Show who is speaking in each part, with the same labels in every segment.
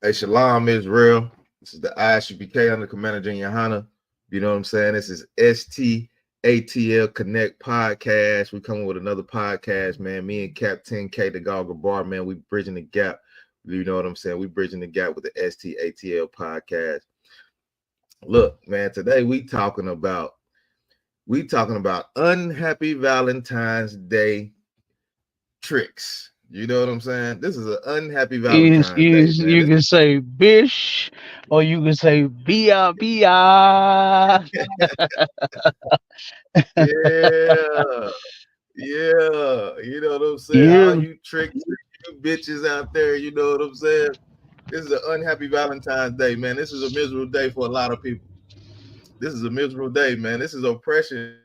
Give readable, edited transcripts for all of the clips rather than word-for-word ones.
Speaker 1: Hey, Shalom Israel. This is the ISUPK under Commander Junior Hanna. You know what I'm saying? This is STATL Connect podcast. We coming with another podcast, man. Me and Captain K, the Goggle Bar, man. We bridging the gap. You know what I'm saying? We bridging the gap with the STATL podcast. Look, man, today we talking about unhappy Valentine's Day tricks. You know what I'm saying? This is an unhappy
Speaker 2: You,
Speaker 1: Valentine's
Speaker 2: you,
Speaker 1: Day, man.
Speaker 2: you can say bish or you can say bia bia.
Speaker 1: Yeah, yeah. You know what I'm saying? All
Speaker 2: You
Speaker 1: you you bitches out there, you know what I'm saying? This is an unhappy Valentine's Day, man. This is a miserable day for a lot of people. This is a miserable day, man. This is oppression.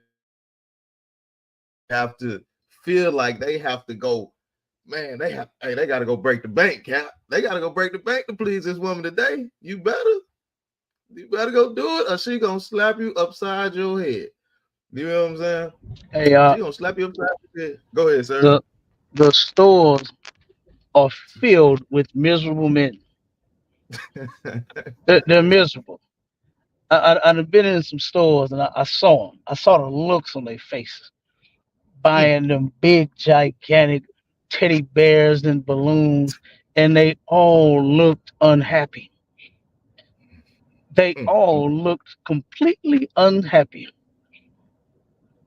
Speaker 1: Have to feel like they have to go, man. They got to go break the bank, Cap. They got to go break the bank to please this woman today. You better go do it, or she gonna slap you upside your head. You know what I'm saying?
Speaker 2: hey
Speaker 1: She gonna slap you upside your head. Go ahead, sir.
Speaker 2: the the stores are filled with miserable men. They're miserable. I've been in some stores and I saw them. I saw the looks on their faces,
Speaker 1: Mm,
Speaker 2: buying them big, gigantic teddy bears and balloons, and they all looked unhappy. They
Speaker 1: mm, mm,
Speaker 2: all looked completely unhappy,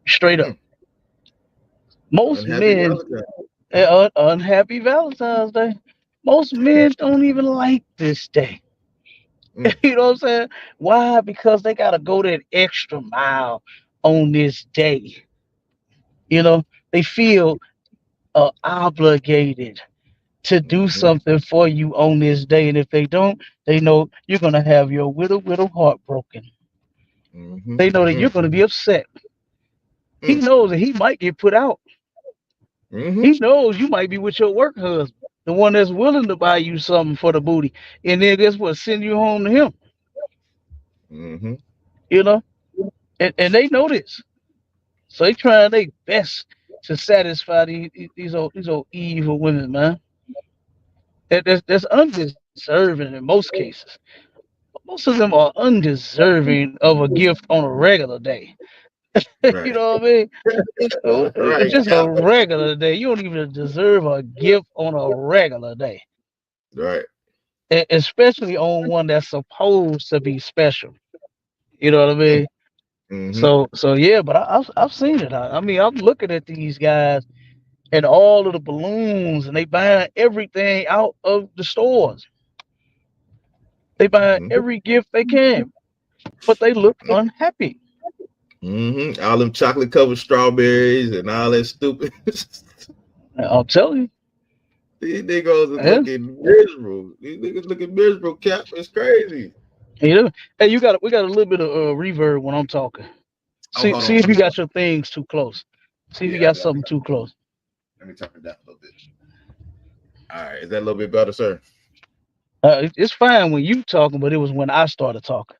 Speaker 2: straight up.
Speaker 1: mm.
Speaker 2: Most
Speaker 1: Unhappy
Speaker 2: men
Speaker 1: Valentine.
Speaker 2: are unhappy Valentine's Day. Most men don't even like this day.
Speaker 1: Mm,
Speaker 2: You know what I'm saying? Why? Because they got to go that extra mile on this day. You know, they feel obligated to do
Speaker 1: mm-hmm,
Speaker 2: something for you on this day. And if they don't, they know you're going to have your widow heart broken.
Speaker 1: mm-hmm,
Speaker 2: They know that you're
Speaker 1: mm,
Speaker 2: going to be upset. He
Speaker 1: mm,
Speaker 2: knows that he might get put out.
Speaker 1: mm-hmm,
Speaker 2: He knows you might be with your work husband, the one that's willing to buy you something for the booty. And then guess what? Send you home to him,
Speaker 1: mm-hmm,
Speaker 2: you know? And they know this. So they trying their best to satisfy these old evil women, man. That's undeserving in most cases. Most of them are undeserving of a gift on a regular day. You
Speaker 1: right,
Speaker 2: know what I mean?
Speaker 1: right,
Speaker 2: Just a
Speaker 1: Cap.
Speaker 2: regular day. You don't even deserve a gift on a regular day,
Speaker 1: Right.
Speaker 2: especially on one that's supposed to be special. You know what I
Speaker 1: Mm,
Speaker 2: mean?
Speaker 1: mm-hmm,
Speaker 2: So yeah, but I've seen it. I mean, I'm looking at these guys and all of the balloons, and they buying everything out of the stores. They buy
Speaker 1: mm-hmm,
Speaker 2: every gift they can, but they look unhappy.
Speaker 1: mm-hmm. All them chocolate covered strawberries and all that stupid.
Speaker 2: I'll tell you.
Speaker 1: These niggas is
Speaker 2: Yeah.
Speaker 1: looking miserable. These niggas looking miserable, Cap. It's crazy.
Speaker 2: You know, hey, we got a little bit of reverb when I'm talking.
Speaker 1: Oh, hold
Speaker 2: See
Speaker 1: on.
Speaker 2: if
Speaker 1: Let
Speaker 2: you
Speaker 1: me
Speaker 2: got your things too close. See if you
Speaker 1: yeah, I
Speaker 2: got
Speaker 1: do.
Speaker 2: something too close.
Speaker 1: Let me turn it down a little bit. All right. Is that a little bit better, sir?
Speaker 2: It's fine when you talking, but it was when I started talking.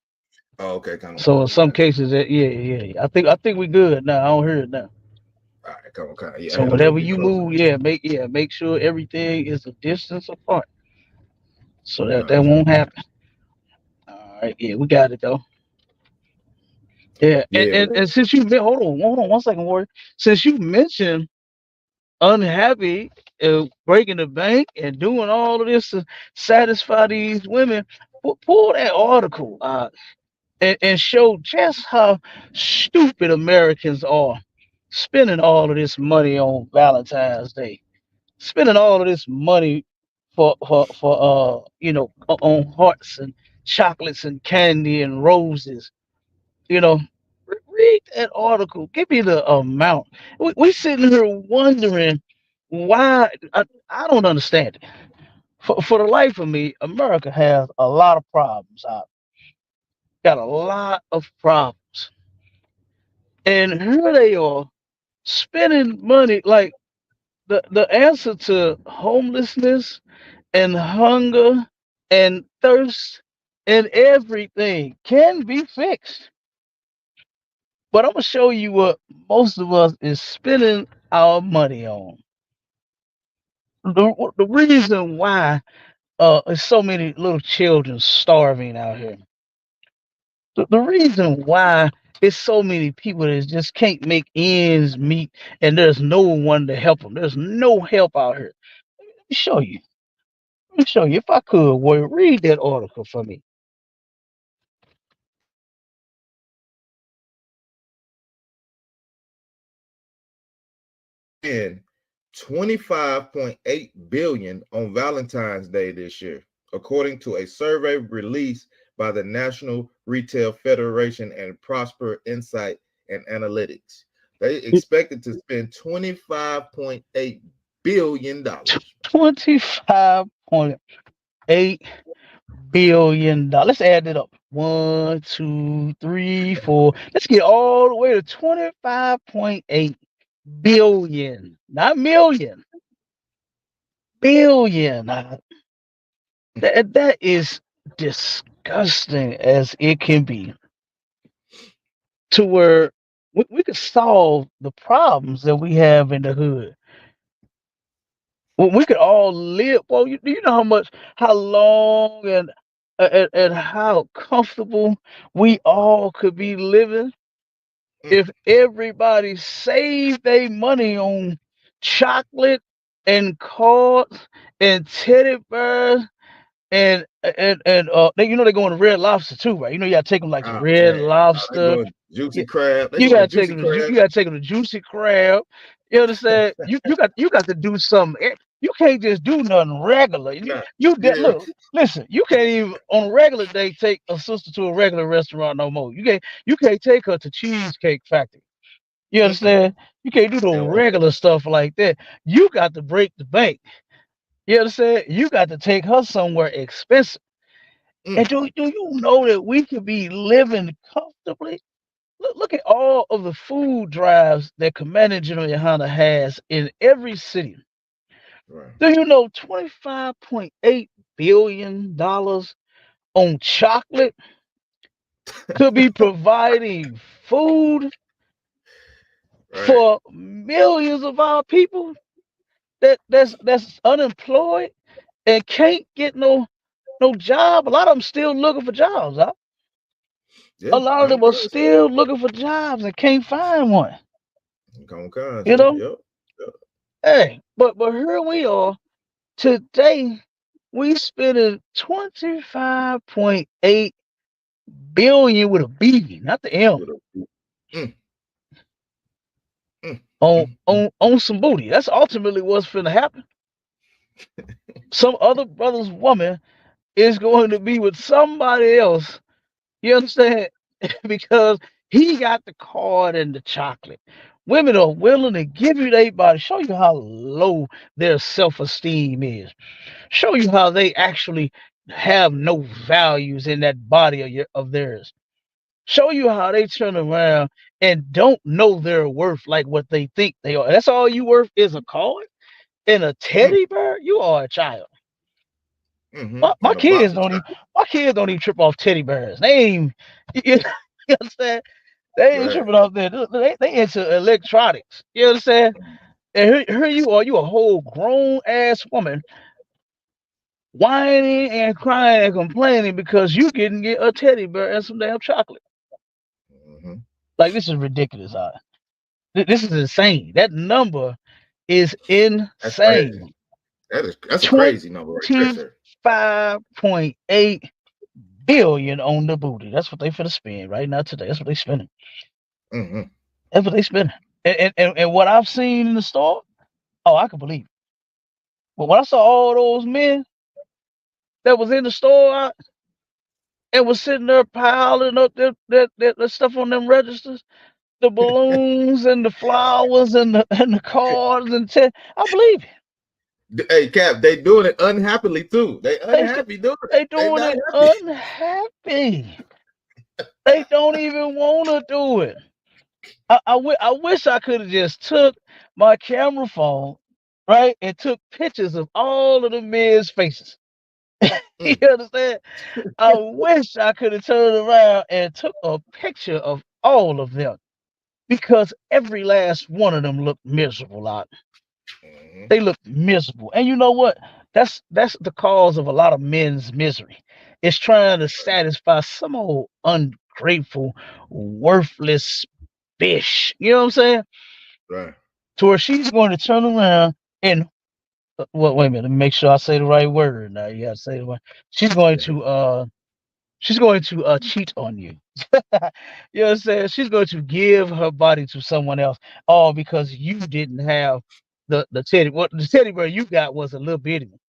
Speaker 1: Oh, okay. Kind
Speaker 2: So
Speaker 1: of.
Speaker 2: in
Speaker 1: Yeah.
Speaker 2: some cases, yeah. I think we good now. I don't hear it now.
Speaker 1: All right. Kind of. Yeah, I
Speaker 2: So
Speaker 1: had a little
Speaker 2: whenever
Speaker 1: bit
Speaker 2: you
Speaker 1: closer.
Speaker 2: move, make sure everything is a distance apart, so that
Speaker 1: Gotcha.
Speaker 2: won't happen. All right, yeah, we got it though. Yeah, and
Speaker 1: Yeah.
Speaker 2: and, and since hold on 1 second, Warrior. Since you mentioned unhappy, breaking the bank and doing all of this to satisfy these women, pull that article out and show just how stupid Americans are spending all of this money on Valentine's Day, spending all of this money for on hearts and chocolates and candy and roses. You know, read that article. Give me the amount. We sitting here wondering why. I don't understand it. For the life of me, America has a lot of problems. Got a lot of problems, and here they are spending money like the answer to homelessness and hunger and thirst and everything can be fixed. But I'm gonna show you what most of us is spending our money on. The reason why there's so many little children starving out here. The reason why it's so many people that just can't make ends meet, and there's no one to help them. There's no help out here. Let me show you. Let me show you. If I could, Warrior, read that article for me.
Speaker 1: And 25.8 billion on Valentine's Day this year, according to a survey released by the National Retail Federation and Prosper Insight and Analytics. They expected to spend $25.8 billion.
Speaker 2: 25.8 billion dollars. Let's add it up. One, two, three, four. Let's get all the way to 25.8 billion, not million, billion. That is disgusting as it can be. To where we could solve the problems that we have in the hood. Well, we could all live. Well, do you know how long and how comfortable we all could be living if everybody saved their money on chocolate and cards and teddy bears and they going to Red Lobster too, right? You gotta take them like to
Speaker 1: Oh
Speaker 2: Red
Speaker 1: man, they
Speaker 2: Lobster.
Speaker 1: going juicy
Speaker 2: You,
Speaker 1: crab. They
Speaker 2: you
Speaker 1: going
Speaker 2: gotta
Speaker 1: to
Speaker 2: take
Speaker 1: juicy
Speaker 2: them to
Speaker 1: crab.
Speaker 2: you gotta take them to Juicy Crab. You understand? You got to do something. You can't just do nothing regular.
Speaker 1: Nah, yeah,
Speaker 2: Look, listen. You can't even on a regular day take a sister to a regular restaurant no more. You can't take her to Cheesecake Factory. You understand? You can't do the
Speaker 1: they don't want
Speaker 2: regular stuff like that. You got to break the bank. You understand? You got to take her somewhere expensive.
Speaker 1: that.
Speaker 2: And do you know that we could be living comfortably? Look at all of the food drives that Commander General Yohana has in every city.
Speaker 1: Right.
Speaker 2: Do you know $25.8 billion on chocolate could be providing food
Speaker 1: Right.
Speaker 2: for millions of our people that's unemployed and can't get no job? A lot of them still looking for jobs. Huh? A
Speaker 1: Yeah,
Speaker 2: lot of
Speaker 1: common
Speaker 2: them are
Speaker 1: concept.
Speaker 2: still looking for jobs and can't find one.
Speaker 1: Common
Speaker 2: You
Speaker 1: concept.
Speaker 2: know,
Speaker 1: Yep. Yep.
Speaker 2: hey, but here we are today. We spending 25.8 billion with a B, not the M,
Speaker 1: With a mm, mm,
Speaker 2: on
Speaker 1: mm, mm.
Speaker 2: on some booty. That's ultimately what's finna happen. Some other brother's woman is going to be with somebody else. You understand? Because he got the card and the chocolate. Women are willing to give you their body, show you how low their self-esteem is, show you how they actually have no values in that body of theirs, show you how they turn around and don't know their worth like what they think they are. That's all you worth is a card and a
Speaker 1: Mm,
Speaker 2: teddy bear. You are a child.
Speaker 1: mm-hmm.
Speaker 2: My
Speaker 1: And a box
Speaker 2: kids
Speaker 1: of
Speaker 2: don't even
Speaker 1: chocolate.
Speaker 2: my kids don't even trip off teddy bears. They ain't you, you understand? They ain't
Speaker 1: Right.
Speaker 2: tripping off there. They into electronics. You understand? And here you are, you a whole grown ass woman whining and crying and complaining because you couldn't get a teddy bear and some damn chocolate.
Speaker 1: Mm-hmm.
Speaker 2: Like this is ridiculous. This is insane. That number is
Speaker 1: That's crazy.
Speaker 2: insane.
Speaker 1: That's a crazy number right there, sir.
Speaker 2: 25.8 billion on the booty. That's what they finna spend right now today. That's what they spending.
Speaker 1: Mm-hmm.
Speaker 2: That's what they spending. And what I've seen in the store, oh, I can believe it. But when I saw all those men that was in the store and was sitting there piling up that stuff on them registers, the balloons and the flowers and the cards I believe it.
Speaker 1: Hey, Cap, they doing it unhappily too. They
Speaker 2: They do-
Speaker 1: unhappy doing it.
Speaker 2: they
Speaker 1: They
Speaker 2: doing
Speaker 1: not
Speaker 2: it
Speaker 1: happy.
Speaker 2: unhappy. They don't even want to do it. I wish I could have just took my camera phone, right, and took pictures of all of the men's faces. You
Speaker 1: Mm,
Speaker 2: understand? I wish I could have turned around and took a picture of all of them because every last one of them looked miserable out.
Speaker 1: mm-hmm.
Speaker 2: They looked miserable. And you know what? that's the cause of a lot of men's misery. It's trying to satisfy some old ungrateful, worthless bitch. You know what I'm saying?
Speaker 1: Right.
Speaker 2: To where she's going to turn around and well, wait a minute, let me make sure I say the right word. Now you gotta say the right. She's going to uh she's going to cheat on you. You know what I'm saying? She's going to give her body to someone else, all because you didn't have the teddy. What the teddy bear you got was a little bitty one,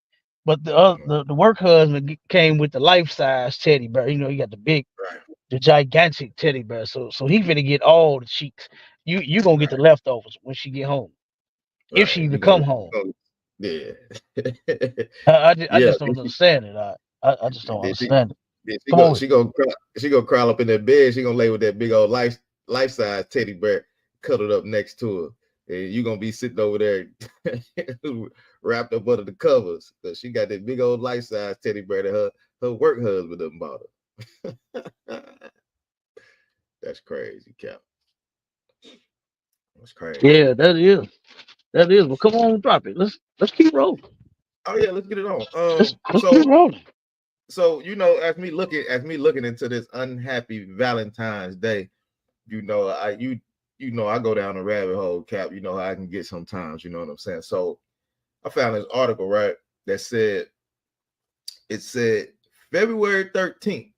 Speaker 2: but the work husband came with the life size teddy bear. You know, you got the big,
Speaker 1: Right.
Speaker 2: the gigantic teddy bear. So he finna get all the cheeks. You gonna get the
Speaker 1: Right.
Speaker 2: leftovers when she get home, if she
Speaker 1: Right.
Speaker 2: even
Speaker 1: You
Speaker 2: come
Speaker 1: gonna,
Speaker 2: home.
Speaker 1: yeah.
Speaker 2: I
Speaker 1: Yeah.
Speaker 2: just don't understand it. I just don't
Speaker 1: Then
Speaker 2: understand it.
Speaker 1: she
Speaker 2: Come on
Speaker 1: go
Speaker 2: with
Speaker 1: she gonna crawl, she gonna crawl up in that bed. She gonna lay with that big old life size teddy bear cuddled up next to her, and you gonna be sitting over there wrapped up under the covers because she got that big old life size teddy bear that her work husband done bought her. That's crazy, Cap. That's
Speaker 2: it.
Speaker 1: crazy.
Speaker 2: Yeah, that is. That is. Well, come on, drop it. Let's keep rolling.
Speaker 1: Oh yeah, let's get it on.
Speaker 2: Let's keep rolling.
Speaker 1: So as me looking into this unhappy Valentine's Day, I go down a rabbit hole, Cap. You know how I can get sometimes, you know what I'm saying? So I found this article, right, that said February 13th.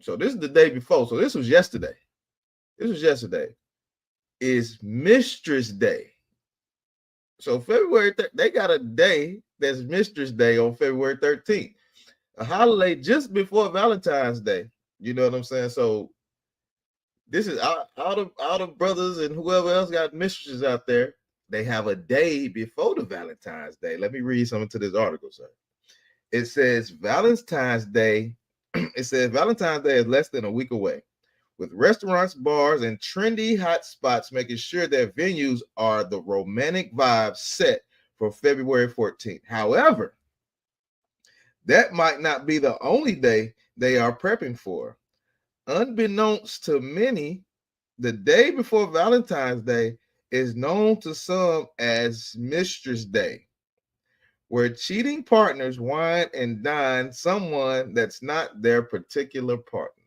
Speaker 1: So this is the day before. So this was yesterday. This was yesterday. Is Mistress Day. So they got a day that's Mistress Day on February 13th. A holiday just before Valentine's Day. You know what I'm saying? So this is out of brothers and whoever else got mistresses out there. They have a day before the Valentine's Day. Let me read something to this article, sir. It says Valentine's Day. It says Valentine's Day is less than a week away, with restaurants, bars, and trendy hot spots making sure their venues are the romantic vibes set for February 14th. However, that might not be the only day they are prepping for. Unbeknownst to many, the day before Valentine's Day is known to some as Mistress Day, where cheating partners wine and dine someone that's not their particular partner.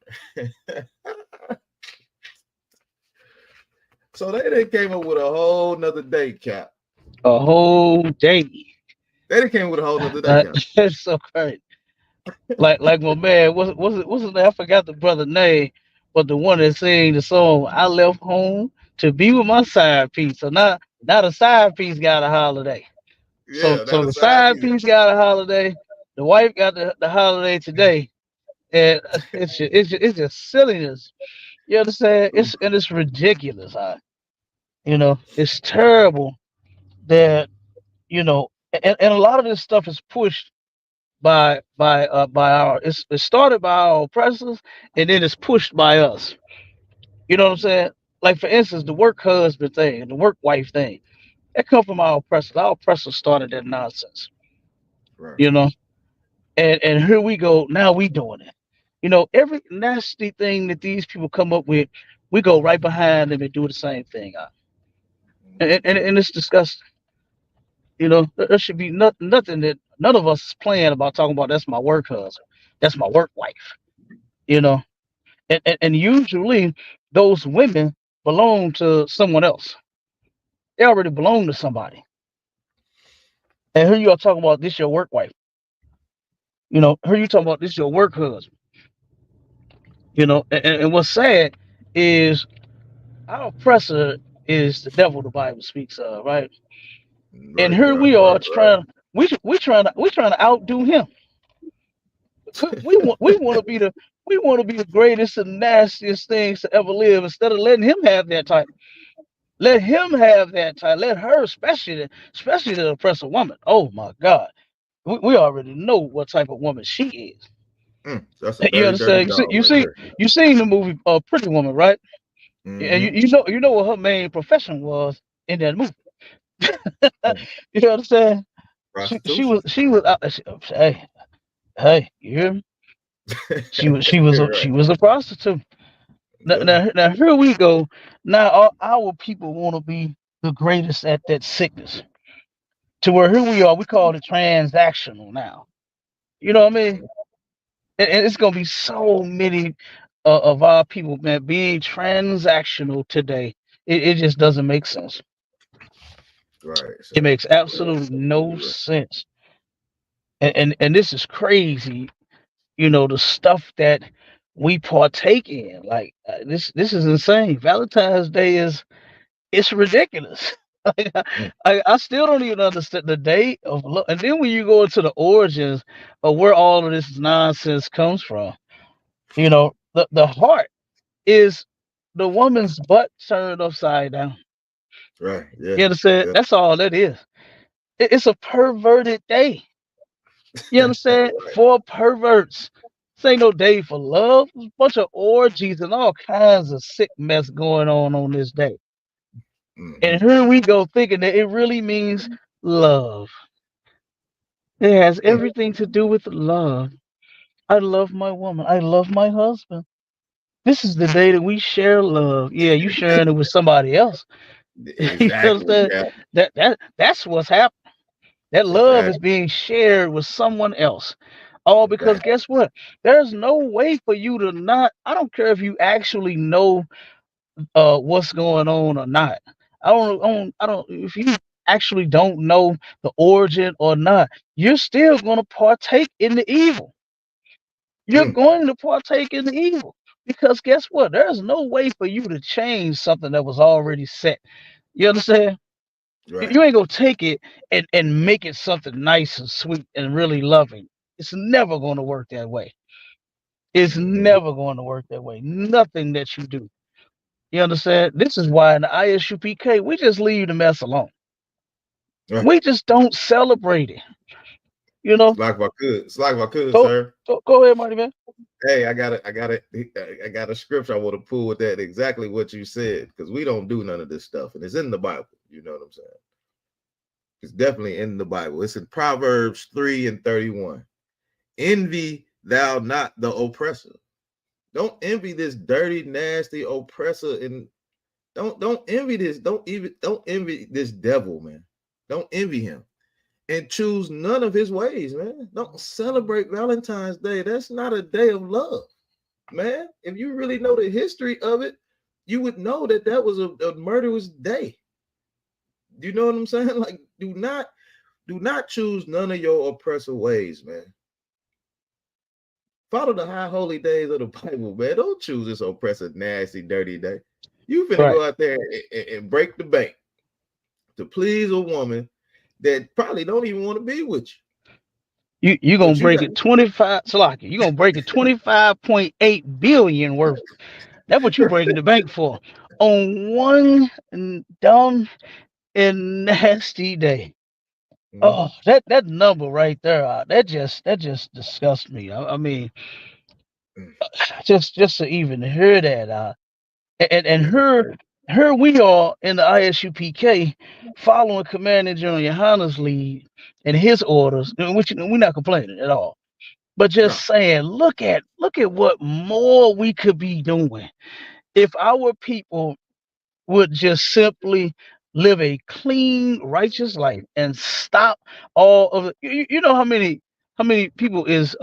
Speaker 1: So they done came up with a whole nother day, Cap.
Speaker 2: A whole day.
Speaker 1: They done came with a whole nother day, Cap.
Speaker 2: That's so crazy. Like my man, what's his name? I forgot the brother name, but the one that sang the song "I Left Home to Be with My Side Piece." So now the side piece got a holiday. So
Speaker 1: Yeah,
Speaker 2: so
Speaker 1: that
Speaker 2: the
Speaker 1: aside
Speaker 2: side
Speaker 1: piece.
Speaker 2: piece got a holiday. The wife got the holiday today, and it's just silliness. You understand? It's ridiculous. It's terrible that and a lot of this stuff is pushed by our it started by our oppressors and then it's pushed by us. You know what I'm saying? Like for instance, the work husband thing, the work wife thing, that come from our oppressors. Our oppressors started that nonsense.
Speaker 1: Right.
Speaker 2: You know, and here we go. Now we doing it. Every nasty thing that these people come up with, we go right behind them and do the same thing. And it's disgusting. There should be nothing that none of us is playing about talking about. That's my work husband. That's my work wife. You know, and usually those women belong to someone else. They already belong to somebody. And here you are talking about this your work wife. Here you talking about this your work husband. And what's sad is our oppressor is the devil the Bible speaks of, right? And
Speaker 1: Right,
Speaker 2: here
Speaker 1: Cap.
Speaker 2: we
Speaker 1: Right,
Speaker 2: are
Speaker 1: right.
Speaker 2: we trying to outdo him. We want to be the greatest and nastiest things to ever live instead of letting him have that title. Let him have that title. Let her, especially the oppressive woman. Oh my God, we already know what type of woman she is.
Speaker 1: That's a
Speaker 2: You
Speaker 1: dirty, dirty
Speaker 2: understand?
Speaker 1: dog right there.
Speaker 2: You seen the movie Pretty Woman, right? And you,
Speaker 1: Mm-hmm.
Speaker 2: you know what her main profession was in that movie. You understand?
Speaker 1: Prostitution.
Speaker 2: She was hey, you hear me?
Speaker 1: Right.
Speaker 2: She was a prostitute. Now,
Speaker 1: Yeah.
Speaker 2: now here we go. Now our people want to be the greatest at that sickness. to where here we are, we call it transactional now. You know what I mean? And it's gonna be so many of our people, man, being transactional today. It just doesn't make sense.
Speaker 1: Right,
Speaker 2: It
Speaker 1: sir.
Speaker 2: makes absolutely no
Speaker 1: Absolutely right.
Speaker 2: sense. And this is crazy. The stuff that we partake in, like this is insane. Valentine's Day is it's ridiculous. Like,
Speaker 1: Mm,
Speaker 2: I still don't even understand the date of love. And then when you go into the origins of where all of this nonsense comes from, the heart is the woman's butt turned upside down.
Speaker 1: right. Yeah.
Speaker 2: You understand?
Speaker 1: Yeah.
Speaker 2: That's all that is. It's a perverted day. You understand?
Speaker 1: Right.
Speaker 2: For perverts. This ain't no day for love. There's a bunch of orgies and all kinds of sick mess going on this day.
Speaker 1: Hmm.
Speaker 2: And here we go thinking that it really means love. It has
Speaker 1: Mm,
Speaker 2: everything to do with love. I love my woman. I love my husband. This is the day that we share love. Yeah, you sharing it with somebody else. You
Speaker 1: exactly.
Speaker 2: understand?
Speaker 1: Yeah.
Speaker 2: That's what's happening. That love is
Speaker 1: Exactly.
Speaker 2: being shared with someone else. All because
Speaker 1: Exactly.
Speaker 2: guess what? There's no way for you to not. I don't care if you actually know what's going on or not. I don't. If you actually don't know the origin or not, you're still going to partake in the evil. You're
Speaker 1: Mm,
Speaker 2: going to partake in the evil because guess what? There's no way for you to change something that was already set. You understand?
Speaker 1: right.
Speaker 2: You ain't gonna take it and make it something nice and sweet and really loving. It's never gonna work that way. It's
Speaker 1: Hmm.
Speaker 2: never going to work that way. Nothing that you do. You understand? This is why in the ISUPK we just leave the mess alone.
Speaker 1: Right.
Speaker 2: We just don't celebrate it. You
Speaker 1: It's
Speaker 2: know?
Speaker 1: like if I could. It's like if I could,
Speaker 2: Go
Speaker 1: sir.
Speaker 2: go ahead, Marty man.
Speaker 1: Hey, I got a scripture I want to pull with that exactly what you said because we don't do none of this stuff, and it's in the Bible. You know what I'm saying? It's definitely in the Bible. It's in Proverbs 3:31. Envy thou not the oppressor. Don't envy this dirty, nasty oppressor, and don't envy this. Don't envy this devil, man. Don't envy him. And choose none of his ways, man. Don't celebrate Valentine's Day. That's not a day of love, man. If you really know the history of it, you would know that that was a murderous day. You know what I'm saying? Like, do not choose none of your oppressive ways, man. Follow the high holy days of the Bible, man. Don't choose this oppressive, nasty, dirty day. You finna
Speaker 2: Right.
Speaker 1: go out there and break the bank to please a woman that probably don't even want to be with you.
Speaker 2: You gonna
Speaker 1: But you
Speaker 2: break
Speaker 1: got
Speaker 2: it 25 Salaki, you gonna break it 25.8 billion worth. That's what you breaking the bank for. On one dumb and nasty day.
Speaker 1: mm,
Speaker 2: Oh, that number right there, that just disgusts me. I mean,
Speaker 1: mm,
Speaker 2: just to even hear that, and
Speaker 1: yeah, that's
Speaker 2: her
Speaker 1: crazy.
Speaker 2: her we are in the ISUPK following Commander General Yohana's lead and his orders, which we're not complaining at all, but
Speaker 1: No,
Speaker 2: just saying, look at what more we could be doing if our people would just simply live a clean, righteous life and stop all of it. You know how many people is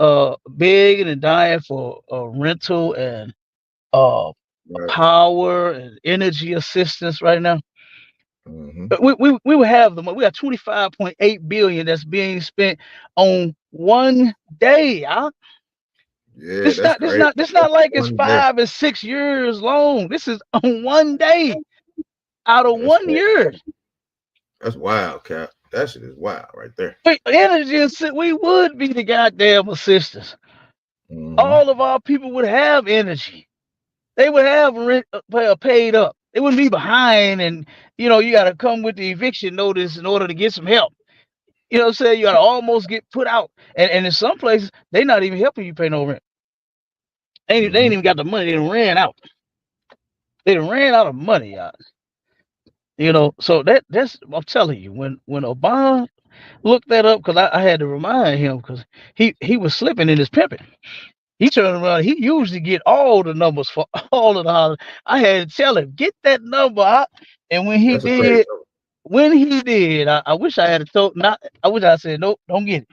Speaker 2: begging and dying for rental and uh
Speaker 1: right.
Speaker 2: power and energy assistance right now.
Speaker 1: Hmm.
Speaker 2: We will have the money. We got 25.8 billion that's being spent on one day.
Speaker 1: Yeah,
Speaker 2: This
Speaker 1: that's
Speaker 2: not this
Speaker 1: crazy.
Speaker 2: not this
Speaker 1: That's
Speaker 2: not like it's
Speaker 1: one day.
Speaker 2: 5 and 6 years long. This is on one day out of
Speaker 1: That's
Speaker 2: one
Speaker 1: crazy.
Speaker 2: year.
Speaker 1: That's wild, Cap. That shit is wild right there.
Speaker 2: Energy we would be the goddamn assistants.
Speaker 1: Hmm.
Speaker 2: All of our people would have energy. They would have rent paid up. They wouldn't be behind, and you got to come with the eviction notice in order to get some help. You know what I'm saying? You got to almost get put out, and in some places they not even helping you pay no rent. They ain't
Speaker 1: Hmm.
Speaker 2: even got the money. They done ran out. They done ran out of money, y'all. So that's I'm telling you, when Obama looked that up, because I had to remind him, because he was slipping in his pimping. He turned around. He usually get all the numbers for all of the holidays. I had to tell him, get that number out. And when he
Speaker 1: That's a crazy
Speaker 2: did,
Speaker 1: number.
Speaker 2: when he did, I wish I had told not. I wish I said nope, don't get it.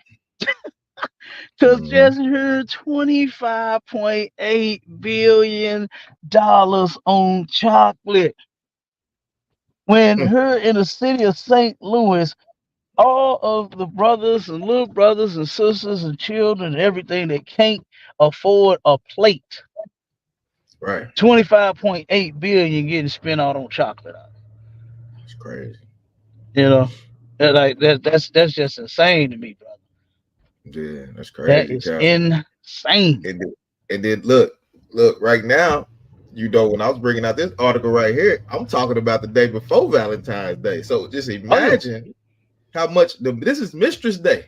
Speaker 2: Cause
Speaker 1: Mm-hmm.
Speaker 2: just heard $25.8 billion on chocolate. When her in the city of St. Louis, all of the brothers and little brothers and sisters and children and everything that can't afford a plate,
Speaker 1: Right.
Speaker 2: 25.8 billion getting spent out on chocolate.
Speaker 1: It's crazy.
Speaker 2: You know, like that's just insane to me, brother.
Speaker 1: Yeah, that's
Speaker 2: That
Speaker 1: crazy,
Speaker 2: is
Speaker 1: Cap.
Speaker 2: insane.
Speaker 1: And then look, right now, when I was bringing out this article right here, I'm talking about the day before Valentine's Day. So just
Speaker 2: Oh yeah.
Speaker 1: imagine how much this is Mistress Day.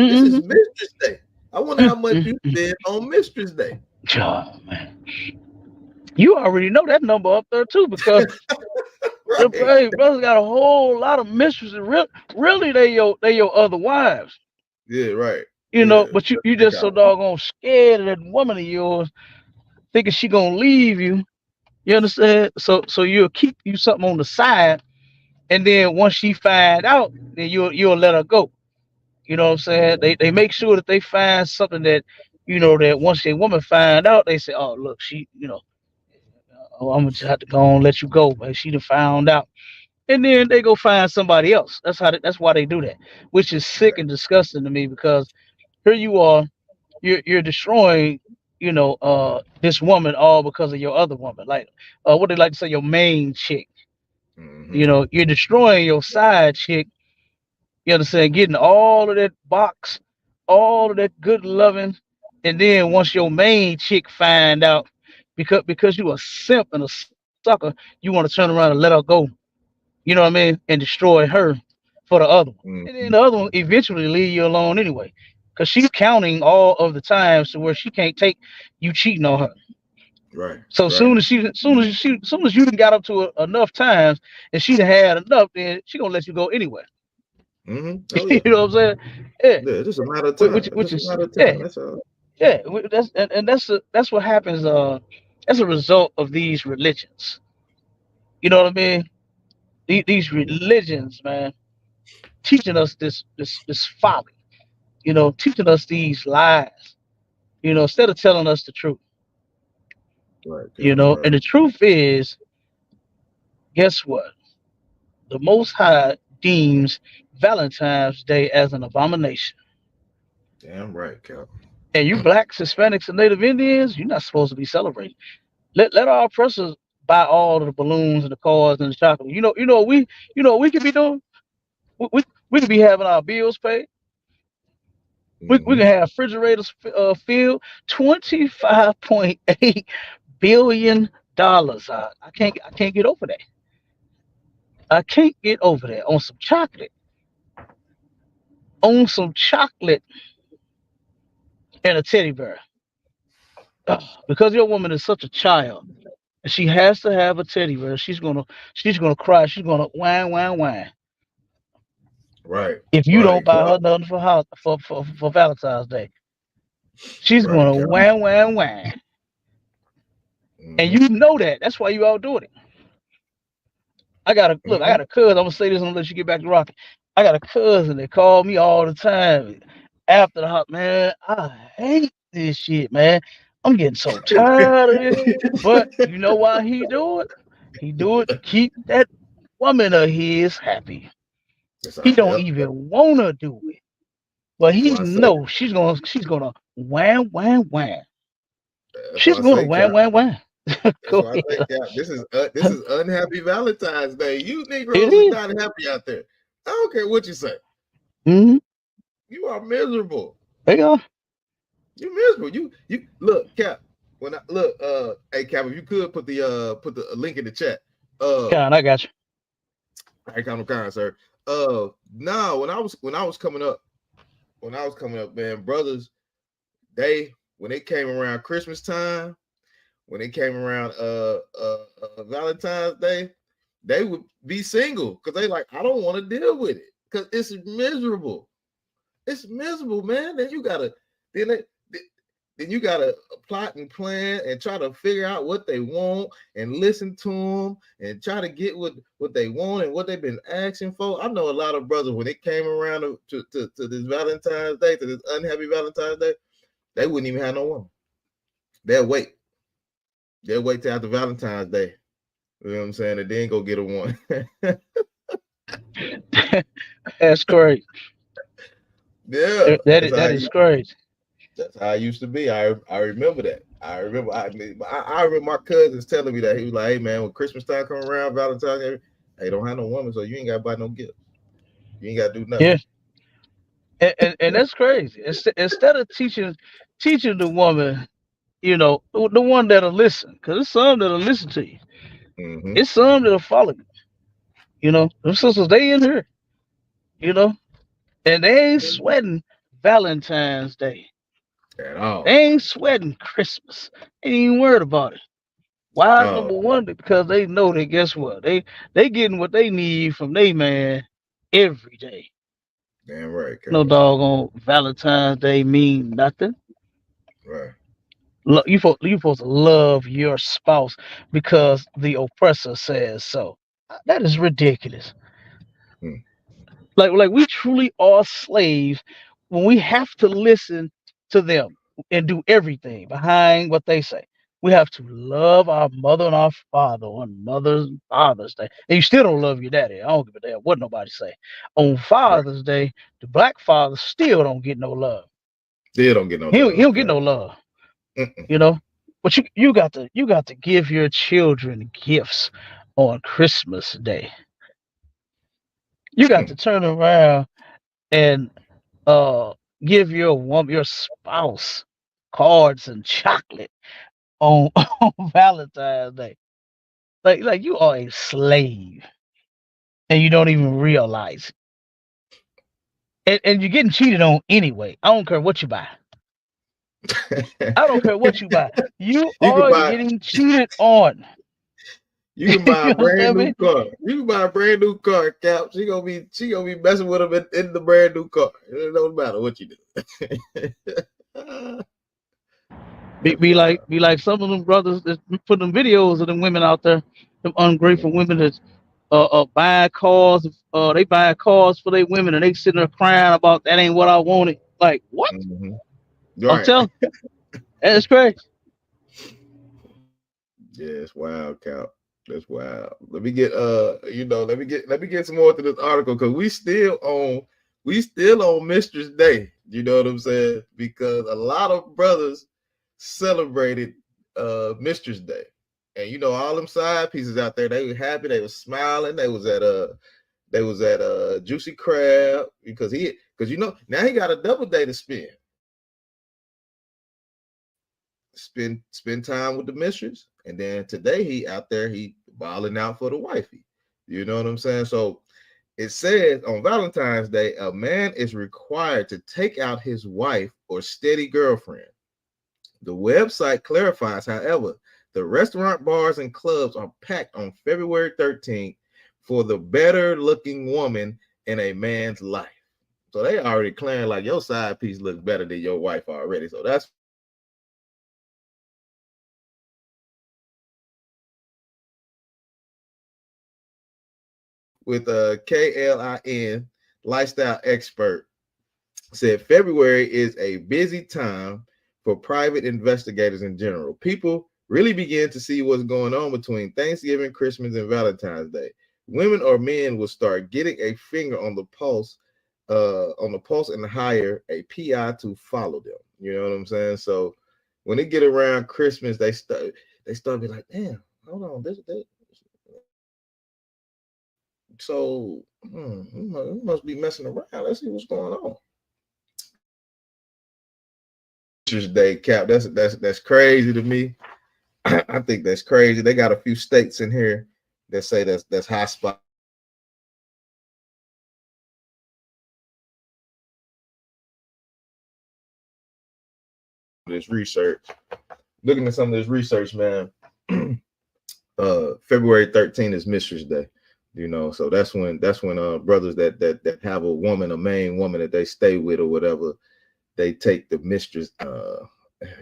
Speaker 1: This is
Speaker 2: Mm-hmm.
Speaker 1: Mistress Day. I wonder how much you
Speaker 2: Mm-hmm.
Speaker 1: spend on Mistress Day.
Speaker 2: Oh man, you already know that number up there too because the
Speaker 1: Right.
Speaker 2: hey, brothers got a whole lot of mistresses. Really, they your other wives.
Speaker 1: Yeah, right.
Speaker 2: You know,
Speaker 1: Yeah.
Speaker 2: but you
Speaker 1: That's
Speaker 2: you
Speaker 1: big
Speaker 2: just so
Speaker 1: house.
Speaker 2: doggone scared of that woman of yours, thinking she gonna leave you. You understand? So you'll keep you something on the side, and then once she find out, then you'll let her go. You know what I'm saying? They make sure that they find something that that once a woman find out, they say, oh look, she oh, I'm gonna just have to go and let you go, but she done found out, and then they go find somebody else. That's why they do that, which is sick and disgusting to me because here you are, you're destroying this woman all because of your other woman, like what they like to say, your main chick.
Speaker 1: Mm-hmm.
Speaker 2: You're destroying your side chick. You understand? Getting all of that box, all of that good loving, and then once your main chick find out, because you a simp and a sucker, you want to turn around and let her go. You know what I mean? And destroy her for the other one, and then
Speaker 1: Mm-hmm.
Speaker 2: the other one eventually leave you alone anyway, because she's counting all of the times to where she can't take you cheating on her.
Speaker 1: Right.
Speaker 2: So
Speaker 1: Right.
Speaker 2: soon as you done got up to enough times and she done had enough, then she gonna let you go anyway.
Speaker 1: Mm-hmm. Oh
Speaker 2: You
Speaker 1: yeah.
Speaker 2: know what I'm saying? Yeah.
Speaker 1: Yeah. It's just a matter of
Speaker 2: Which
Speaker 1: time. It's
Speaker 2: which
Speaker 1: just a
Speaker 2: is
Speaker 1: matter of
Speaker 2: yeah,
Speaker 1: time. That's all.
Speaker 2: yeah. That's what happens as a result of these religions. You know what I mean? These religions, man, teaching us this folly. Teaching us these lies. Instead of telling us the truth.
Speaker 1: Right, Cap. Right.
Speaker 2: And the truth is, guess what? The Most High deems Valentine's Day as an abomination.
Speaker 1: Damn right, Cap.
Speaker 2: And you blacks, Hispanics, and Native Indians, you're not supposed to be celebrating. Let our oppressors buy all of the balloons and the cars and the chocolate. You know what we could be doing? We could be having our bills paid. We
Speaker 1: Mm-hmm.
Speaker 2: can have refrigerators filled. $25.8 billion. I can't get over that. I can't get over that on some chocolate. On some chocolate and a teddy bear. Ugh, because your woman is such a child, and she has to have a teddy bear. She's gonna cry. She's gonna whine, whine, whine.
Speaker 1: Right.
Speaker 2: If you don't
Speaker 1: Right,
Speaker 2: buy
Speaker 1: Cap.
Speaker 2: her nothing for Valentine's Day, she's
Speaker 1: Right,
Speaker 2: gonna
Speaker 1: Cap.
Speaker 2: whine, whine, whine. And
Speaker 1: Mm-hmm.
Speaker 2: you know that. That's why you all doing it. I got a look. I
Speaker 1: Mm-hmm.
Speaker 2: got a cousin. I'm gonna say this and let you get back to rocking. I got a cousin that called me all the time after the hot man. I hate this shit, man. I'm getting so tired of this. But you know why he do it? He do it to keep that woman of his happy.
Speaker 1: That's
Speaker 2: He
Speaker 1: all.
Speaker 2: don't
Speaker 1: Yep.
Speaker 2: even wanna do it, but
Speaker 1: That's
Speaker 2: he
Speaker 1: why I say.
Speaker 2: knows she's gonna wham wham wham.
Speaker 1: That's why
Speaker 2: She's
Speaker 1: I
Speaker 2: gonna
Speaker 1: say,
Speaker 2: wham
Speaker 1: Cap.
Speaker 2: wham wham.
Speaker 1: That's
Speaker 2: Go
Speaker 1: why I say,
Speaker 2: ahead.
Speaker 1: Cap. This is unhappy Valentine's Day. You
Speaker 2: It
Speaker 1: Negroes is
Speaker 2: is.
Speaker 1: not happy out there. I don't care what you say.
Speaker 2: Mm-hmm.
Speaker 1: You are miserable.
Speaker 2: There you go.
Speaker 1: You miserable. You look, Cap. When I look, hey Cap, if you could put the link in the chat.
Speaker 2: Con, I got you.
Speaker 1: I kind of kind, sir. No, when I was coming up, man, brothers, when they came around Christmas time, when they came around Valentine's Day, they would be single because they like, I don't want to deal with it because it's miserable. It's miserable, man. Then you gotta then then you gotta plot and plan and try to figure out what they want and listen to them and try to get what they want and what they've been asking for. I know a lot of brothers when it came around to this Valentine's Day, to this unhappy Valentine's Day, they wouldn't even have no woman. They'll wait. They'll wait till after Valentine's Day. You know what I'm saying? And then go get a one.
Speaker 2: That's crazy.
Speaker 1: Yeah,
Speaker 2: That is crazy.
Speaker 1: that's how I used to be. I remember that. I remember my cousins telling me that. He was like, "Hey man, when Christmas time come around, Valentine's Day, hey, don't have no woman, so you ain't gotta buy no gift. You ain't gotta do nothing."
Speaker 2: Yeah, and that's crazy. Instead of teaching the woman, the one that'll listen, because it's some that'll listen to you.
Speaker 1: Mm-hmm.
Speaker 2: It's some that'll follow you. Them sisters, they in here, you know, and they ain't sweating Valentine's Day.
Speaker 1: At all.
Speaker 2: They ain't sweating Christmas. They ain't even worried about it. Why?
Speaker 1: Oh,
Speaker 2: Number one, because they know that guess what? They getting what they need from their man every day.
Speaker 1: damn right,
Speaker 2: No
Speaker 1: Cap.
Speaker 2: doggone Valentine's Day mean nothing.
Speaker 1: Right.
Speaker 2: You supposed to love your spouse because the oppressor says so. That is ridiculous.
Speaker 1: Hmm.
Speaker 2: Like we truly are slaves when we have to listen to them and do everything behind what they say. We have to love our mother and our father on Father's Day. And you still don't love your daddy. I don't give a damn what nobody say. On
Speaker 1: Right.
Speaker 2: Father's Day, the black father still don't get no love.
Speaker 1: Still don't get no
Speaker 2: He
Speaker 1: love,
Speaker 2: don't get
Speaker 1: Cap.
Speaker 2: no love,
Speaker 1: Mm-mm.
Speaker 2: you know. But you got to give your children gifts on Christmas Day. You got to turn around and uh give your spouse cards and chocolate on on Valentine's Day. Like you are a slave and you don't even realize it. And you're getting cheated on anyway. I don't care what you buy. I don't care what you buy. You
Speaker 1: you can
Speaker 2: are
Speaker 1: buy
Speaker 2: getting cheated on.
Speaker 1: you can buy a
Speaker 2: You
Speaker 1: brand
Speaker 2: understand
Speaker 1: new
Speaker 2: me?
Speaker 1: car. You can buy a brand new car, Cap. She gonna be messing with him in the brand new car. It don't matter what you do.
Speaker 2: Be,
Speaker 1: That's
Speaker 2: be like
Speaker 1: wild.
Speaker 2: be like some of them brothers that put them videos of them women out there, them ungrateful
Speaker 1: Mm-hmm.
Speaker 2: women that buying cars, they buy cars for their women and they sitting there crying about that ain't what I wanted. Like what?
Speaker 1: Mm-hmm.
Speaker 2: I'm
Speaker 1: Right.
Speaker 2: telling that's crazy.
Speaker 1: Yeah, it's wild, Cap. That's wild. Let me get some more to this article because we still on Mistress Day. You know what I'm saying? Because a lot of brothers celebrated Mistress Day. And all them side pieces out there, they were happy, they were smiling, they was at Juicy Crab because now he got a double day to spend time with the mistress, and then today he out there he balling out for the wifey. You know what I'm saying? So it says on Valentine's Day, a man is required to take out his wife or steady girlfriend. The website clarifies, however, the restaurant, bars, and clubs are packed on February 13th for the better looking woman in a man's life. So they already declaring like your side piece looks better than your wife already. So that's with a KLIN lifestyle expert said February is a busy time for private investigators in general. People really begin to see what's going on between Thanksgiving, Christmas, and Valentine's Day. Women or men will start getting a finger on the pulse and hire a PI to follow them. You know what I'm saying? So when they get around Christmas, they start be like, damn, hold on, this so we must be messing around. Let's see what's going on. Teachers Day, Cap. That's crazy to me. I think that's crazy. They got a few states in here that say that's high spot. This research, looking at some of this research, man. February 13th is Mistress Day. So that's when brothers that have a woman, a main woman that they stay with or whatever, they take the mistress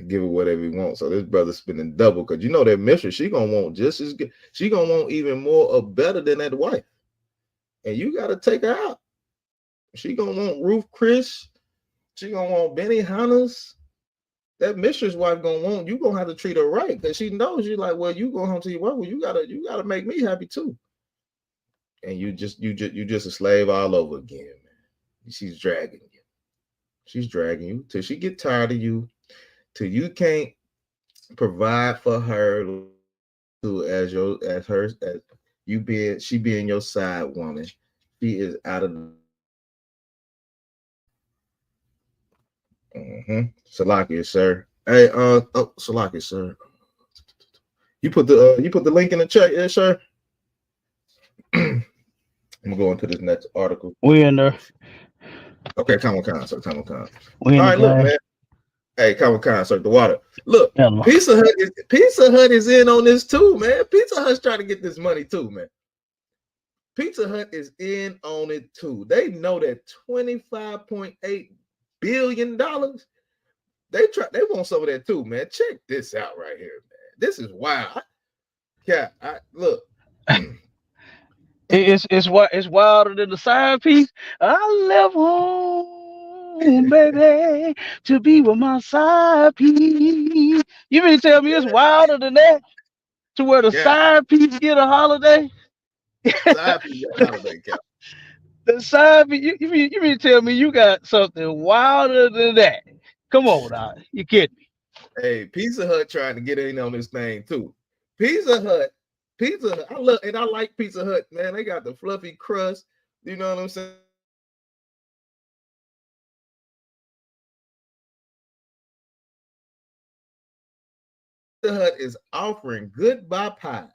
Speaker 1: give it whatever he wants. So this brother spending double because you know that mistress, she gonna want just as good. She gonna want even more or better than that wife, and you got to take her out. She gonna want Ruth Chris. She gonna want Benny Hanna's. That mistress wife gonna want you. Gonna have to treat her right because she knows you. Like, well, you go home to your wife. Well, you gotta make me happy too. And you just a slave all over again, man. She's dragging you. She's dragging you till she get tired of you, till you can't provide for her to as you being she being your side woman. She is out of Salakia, sir. Hey, Salakia, sir. You put the link in the chat, yeah, sir. I'm gonna go into this next article.
Speaker 2: We in there.
Speaker 1: Okay, Comic Con, sir. Comic Con.
Speaker 2: We
Speaker 1: All
Speaker 2: in the
Speaker 1: right, look,
Speaker 2: game.
Speaker 1: man. Hey, Comic Con, sir. The water. Look,
Speaker 2: Yeah, Lord.
Speaker 1: Pizza Hut is in on this too, man. Pizza Hut's trying to get this money too, man. Pizza Hut is in on it too. They know that $25.8 billion. They want some of that too, man. Check this out right here, man. This is wild. Yeah, look.
Speaker 2: It's wilder than the side piece. I left home, baby, to be with my side piece. You mean to tell me it's wilder than that? To where the
Speaker 1: Yeah,
Speaker 2: side piece get a holiday?
Speaker 1: side piece holiday cap.
Speaker 2: The side piece, you mean to tell me you got something wilder than that? Come on now. You kidding me?
Speaker 1: Hey, Pizza Hut trying to get in on this thing too. Pizza Hut, Pizza Hut. I like Pizza Hut, man. They got the fluffy crust. You know what I'm saying? Pizza Hut is offering goodbye pies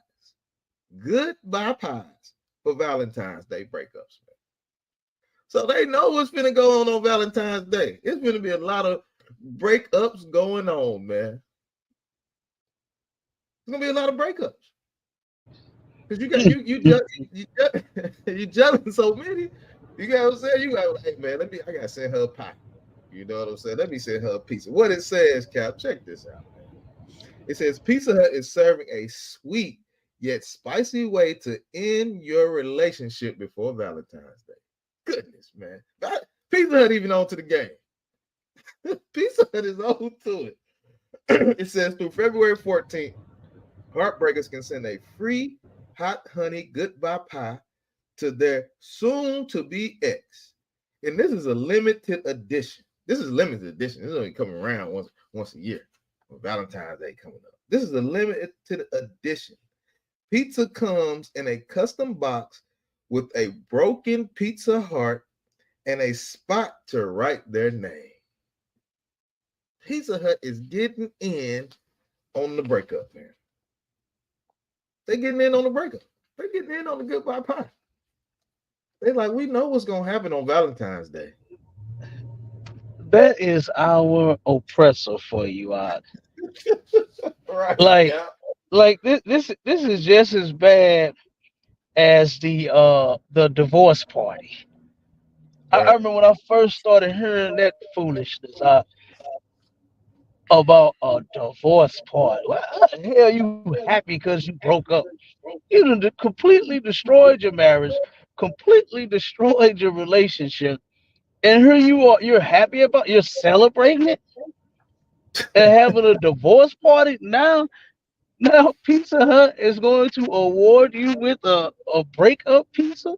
Speaker 1: for Valentine's Day breakups. Man. So they know what's gonna go on Valentine's Day. It's gonna be a lot of breakups going on, man. It's gonna be a lot of breakups because you got you juggling so many. You got what I'm saying? You got, hey man, I gotta send her a pie. You know what I'm saying? Let me send her a pizza. What it says, Cap, check this out, man. It says Pizza Hut is serving a sweet yet spicy way to end your relationship before Valentine's Day. Goodness, man. Pizza Hut even on to the game. Pizza Hut is on to it. It says through February 14th, heartbreakers can send a free hot honey goodbye pie to their soon-to-be ex. And this is a limited edition. This is limited edition. This is only coming around once a year. Valentine's Day coming up. This is a limited edition. Pizza comes in a custom box with a broken pizza heart and a spot to write their name. Pizza Hut is getting in on the breakup, man. They getting in on the breakup. They getting in on the goodbye pie. They like, we know what's gonna happen on Valentine's Day.
Speaker 2: That is our oppressor for you, Odd.
Speaker 1: Right,
Speaker 2: Like,
Speaker 1: yeah.
Speaker 2: this is just as bad as the divorce party. I
Speaker 1: Right.
Speaker 2: remember when I first started hearing that foolishness about a divorce party. Well, how the hell you happy because you broke up? You done completely destroyed your marriage, completely destroyed your relationship, and here you are. You're happy about. You're celebrating it and having a divorce party now. Now Pizza Hut is going to award you with a breakup pizza.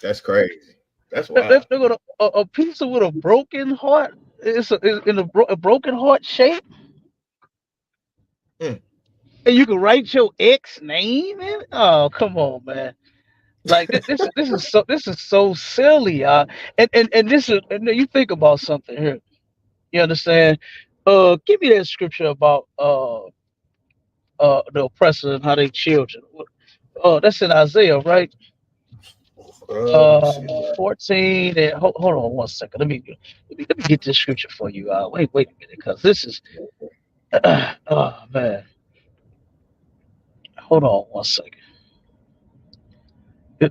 Speaker 1: That's crazy. That's
Speaker 2: They're
Speaker 1: wild.
Speaker 2: going to a pizza with a broken heart. It's in a broken heart shape,
Speaker 1: Mm.
Speaker 2: and you can write your ex name in it. Oh, come on, man! Like this is so silly, and this is and you think about something here. You understand? Give me that scripture about the oppressor and how they children. That's in Isaiah, right?
Speaker 1: Let me see.
Speaker 2: 14. And hold on one second. Let me get this scripture for you. Wait a minute, because this is oh man. Hold on one second.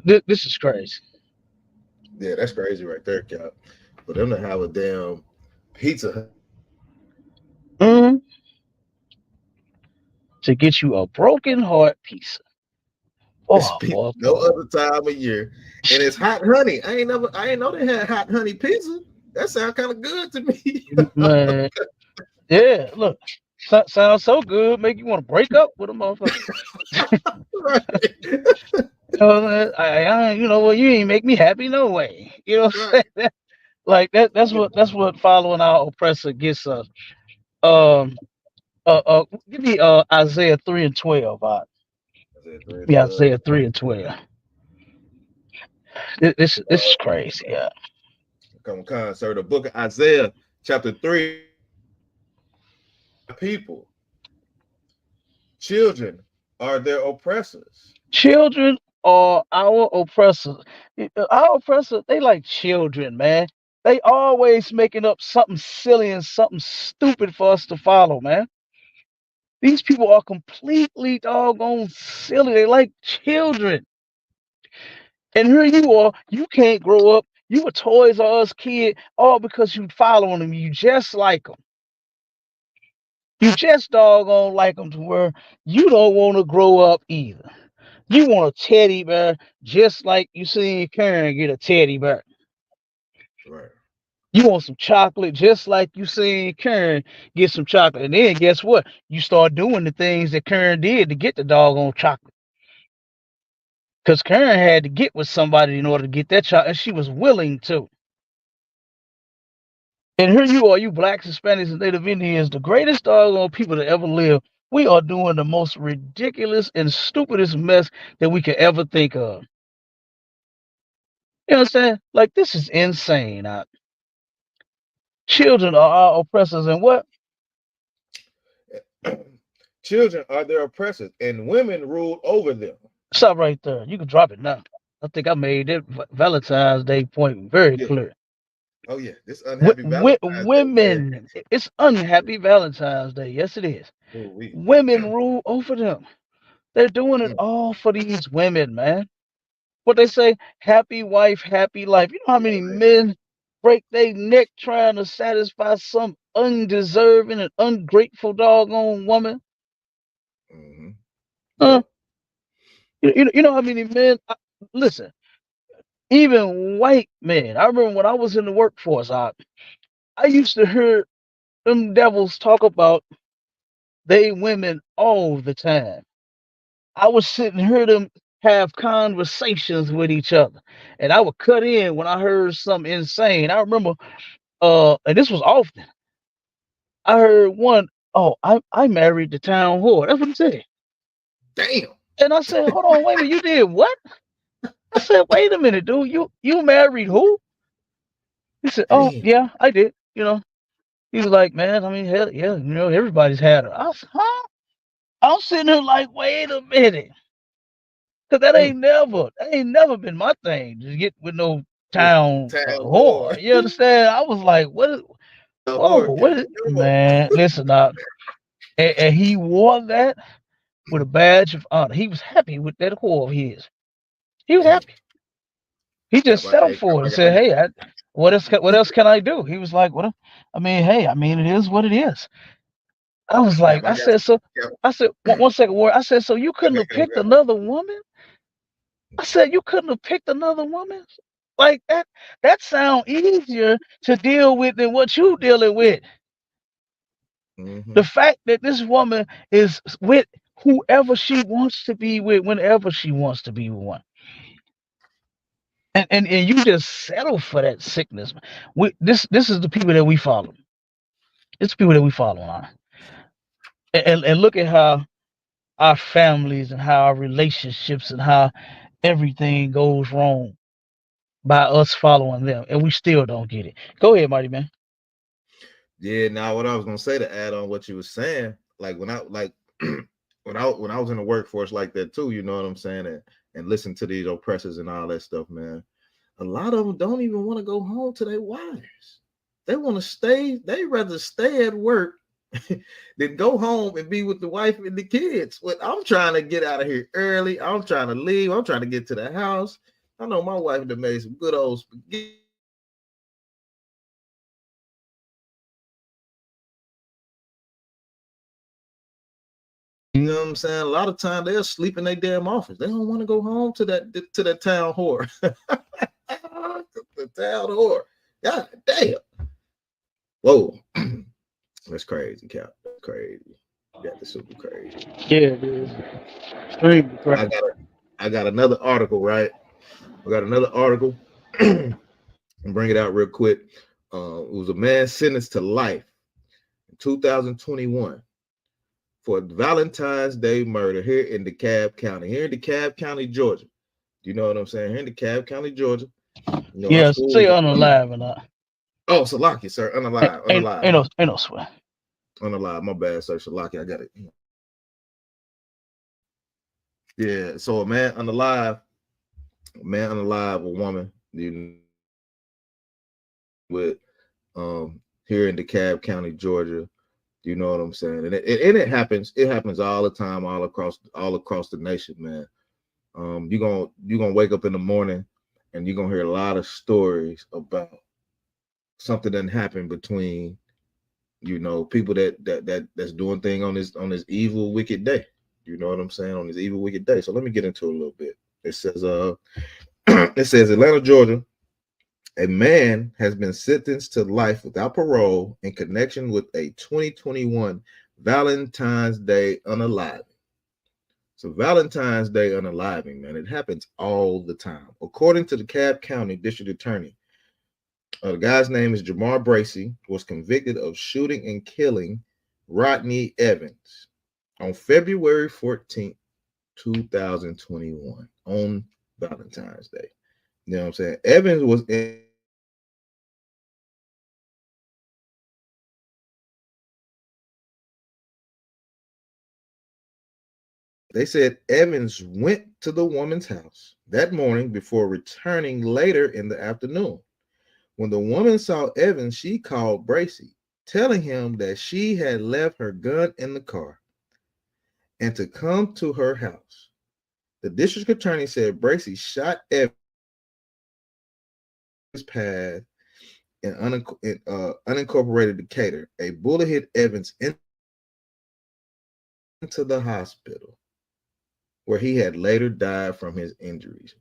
Speaker 2: This is crazy.
Speaker 1: Yeah, that's crazy right there, Cap. For them to have a damn Pizza Hut.
Speaker 2: woman to get you a broken heart pizza.
Speaker 1: It's
Speaker 2: Oh boy,
Speaker 1: no
Speaker 2: boy.
Speaker 1: other time of year, and it's hot honey. I ain't know they had hot honey pizza. That sounds kind of good to me.
Speaker 2: Man, yeah, look, sounds so good, make you want to break up with a motherfucker.
Speaker 1: Right,
Speaker 2: You know, you know what? You ain't make me happy no way. You know what I'm
Speaker 1: right.
Speaker 2: saying? Like that. That's what following our oppressor gets us. Um. Give me Isaiah 3:12.
Speaker 1: I said 3 and
Speaker 2: Yeah,
Speaker 1: 12.
Speaker 2: Isaiah 3:12. This is crazy. Yeah.
Speaker 1: Come, sir. The book of Isaiah, chapter 3. People, children are their oppressors.
Speaker 2: Children are our oppressors. Our oppressors, they like children, man. They always making up something silly and something stupid for us to follow, man. These people are completely doggone silly. They like children. And here you are, you can't grow up. You a Toys R Us kid, all because you following them. You just like them. You just doggone like them to where you don't want to grow up either. You want a teddy bear just like you seen Karen get a teddy bear.
Speaker 1: Right.
Speaker 2: You want some chocolate just like you seen Karen get some chocolate. And then guess what? You start doing the things that Karen did to get the doggone chocolate. Because Karen had to get with somebody in order to get that chocolate, and she was willing to. And here you are, you blacks, Hispanics, and Native Indians, the greatest doggone people to ever live. We are doing the most ridiculous and stupidest mess that we could ever think of. You know what I'm saying? Like, this is insane. Children are our oppressors, and what?
Speaker 1: Children are their oppressors, and women rule over them.
Speaker 2: Stop right there. You can drop it now. I think I made that Valentine's Day point very
Speaker 1: Yeah.
Speaker 2: clear.
Speaker 1: Oh yeah. This unhappy Valentine's Day, man.
Speaker 2: Women, it's unhappy Valentine's Day. Yes, it is.
Speaker 1: Oh, we.
Speaker 2: Women rule over them. They're doing it
Speaker 1: Mm,
Speaker 2: all for these women, man. What they say, happy wife, happy life. You know how many
Speaker 1: right.
Speaker 2: men break their neck trying to satisfy some undeserving and ungrateful doggone woman?
Speaker 1: Mm-hmm.
Speaker 2: Huh?
Speaker 1: Yep.
Speaker 2: You know how many men? Listen, even white men. I remember when I was in the workforce, I used to hear them devils talk about they women all the time. I would sit and hear them have conversations with each other, and I would cut in when I heard something insane. I remember, and this was often. I heard one, "Oh, I married the town whore." That's what he said,
Speaker 1: Damn.
Speaker 2: and I said, "Hold on, wait a minute, you did what?" I said, "Wait a minute, dude, you married who?" He said, "Oh,
Speaker 1: Damn.
Speaker 2: yeah, I did." He was like, "Man, I mean, hell, yeah, everybody's had her." I said, "Huh?" I'm sitting here like, "Wait a minute." Cause
Speaker 1: Mm.
Speaker 2: that ain't never been my thing to get with no
Speaker 1: Yeah.
Speaker 2: town
Speaker 1: Town
Speaker 2: whore.
Speaker 1: boy.
Speaker 2: You understand? I was like, what is, whoa,
Speaker 1: Lord,
Speaker 2: what
Speaker 1: God,
Speaker 2: is,
Speaker 1: no.
Speaker 2: man, listen up. And he wore that with a badge of honor. He was happy with that whore of his. He was
Speaker 1: Damn.
Speaker 2: happy. He just settled
Speaker 1: Hey,
Speaker 2: for it
Speaker 1: I
Speaker 2: and
Speaker 1: got, I
Speaker 2: said,
Speaker 1: got,
Speaker 2: hey, what else can I do? He was like, what? I mean, hey, I mean, it is what it is. I was
Speaker 1: Cap,
Speaker 2: like,
Speaker 1: I
Speaker 2: I
Speaker 1: got,
Speaker 2: said, so,
Speaker 1: Cap.
Speaker 2: I said, one second, word. I said, so you couldn't have picked
Speaker 1: Go
Speaker 2: another woman? I said, you couldn't have picked another woman? Like that, that sound easier to deal with than what you dealing with.
Speaker 1: Mm-hmm.
Speaker 2: The fact that this woman is with whoever she wants to be with, whenever she wants to be with one. And you just settle for that sickness. This is the people that we follow. It's the people that we follow on. And look at how our families and how our relationships and how everything goes wrong by us following them, and we still don't get it. Go ahead, Marty man.
Speaker 1: Yeah. Now, what I was gonna say to add on what you were saying, like when I was in the workforce like that too, you know what I'm saying, and listen to these oppressors and all that stuff, man. A lot of them don't even want to go home to their wives. They want to stay. They rather stay at work than go home and be with the wife and the kids. But I'm trying to get out of here early. I'm trying to leave. I'm trying to get to the house. I know my wife that made some good old spaghetti You know what I'm saying? A lot of times they'll sleep in their damn office. They don't want to go home to that town whore. The town whore. God damn. Whoa. That's crazy, Cap. That's crazy. That is super crazy.
Speaker 2: Yeah, it is. Extremely
Speaker 1: I
Speaker 2: crazy.
Speaker 1: got a, I got another article, right? I got another article. And bring it out real quick. It was a man sentenced to life in 2021 for Valentine's Day murder here in DeKalb County, here in DeKalb County, Georgia. You know what I'm saying? Here in DeKalb County, Georgia. You know, our
Speaker 2: Yeah,
Speaker 1: school
Speaker 2: say
Speaker 1: was
Speaker 2: unalive or not.
Speaker 1: oh, Salaki, sir. Unalive. Unalive.
Speaker 2: Ain't no sweat.
Speaker 1: Unalive. My bad, sir. Salaki. I got it. Yeah. So man unalive, a woman, you know, with here in DeKalb County, Georgia. You know what I'm saying? It happens all the time, all across the nation, man. You're gonna wake up in the morning and you're gonna hear a lot of stories about something that happened between people that's doing thing on this evil wicked day. You know what I'm saying? On this evil wicked day. So let me get into it a little bit. It says it says Atlanta, Georgia. A man has been sentenced to life without parole in connection with a 2021 Valentine's Day unaliving. So Valentine's Day unaliving, man, it happens all the time. According to the Cobb County District Attorney, the guy's name is Jamar Bracy, was convicted of shooting and killing Rodney Evans on February 14th, 2021, on Valentine's Day. You know what I'm saying? Evans was in They said Evans went to the woman's house that morning before returning later in the afternoon. When the woman saw Evans, she called Bracy, telling him that she had left her gun in the car and to come to her house. The district attorney said Bracy shot Evans path in unincorporated Decatur. A bullet hit Evans into the hospital, where he had later died from his injuries.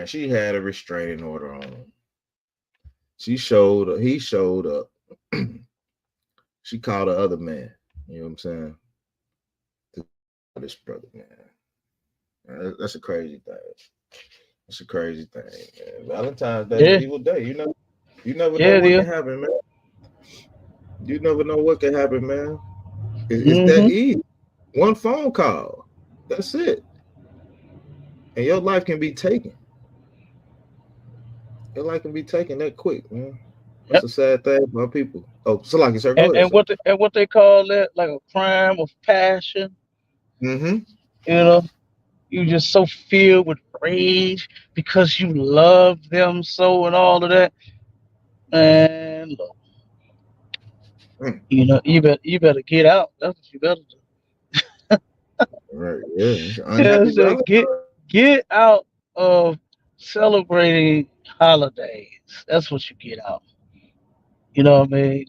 Speaker 1: She had a restraining order on him. He showed up. She called the other man. You know what I'm saying? This brother, man. That's a crazy thing. That's a crazy thing, man. Valentine's Day is an
Speaker 2: Yeah,
Speaker 1: evil day. You never know
Speaker 2: yeah, it
Speaker 1: what
Speaker 2: is.
Speaker 1: can happen, man. You never know what can happen, man. It's that
Speaker 2: Mm-hmm.
Speaker 1: easy. One phone call. That's it. And your life can be taken. Your life can be taken that quick, man. That's
Speaker 2: Yep.
Speaker 1: a sad thing about people. Oh, Salaki, sir, go ahead,
Speaker 2: And
Speaker 1: sir.
Speaker 2: what they call that, like a crime of passion.
Speaker 1: Mm-hmm.
Speaker 2: You know, you just so filled with rage because you love them so and all of that. And look,
Speaker 1: Mm.
Speaker 2: you better get out. That's what you better do.
Speaker 1: Right, yeah. It's an
Speaker 2: Yeah,
Speaker 1: unhappy
Speaker 2: so
Speaker 1: Valentine.
Speaker 2: get out of celebrating holidays. That's what you get out. You know what I mean?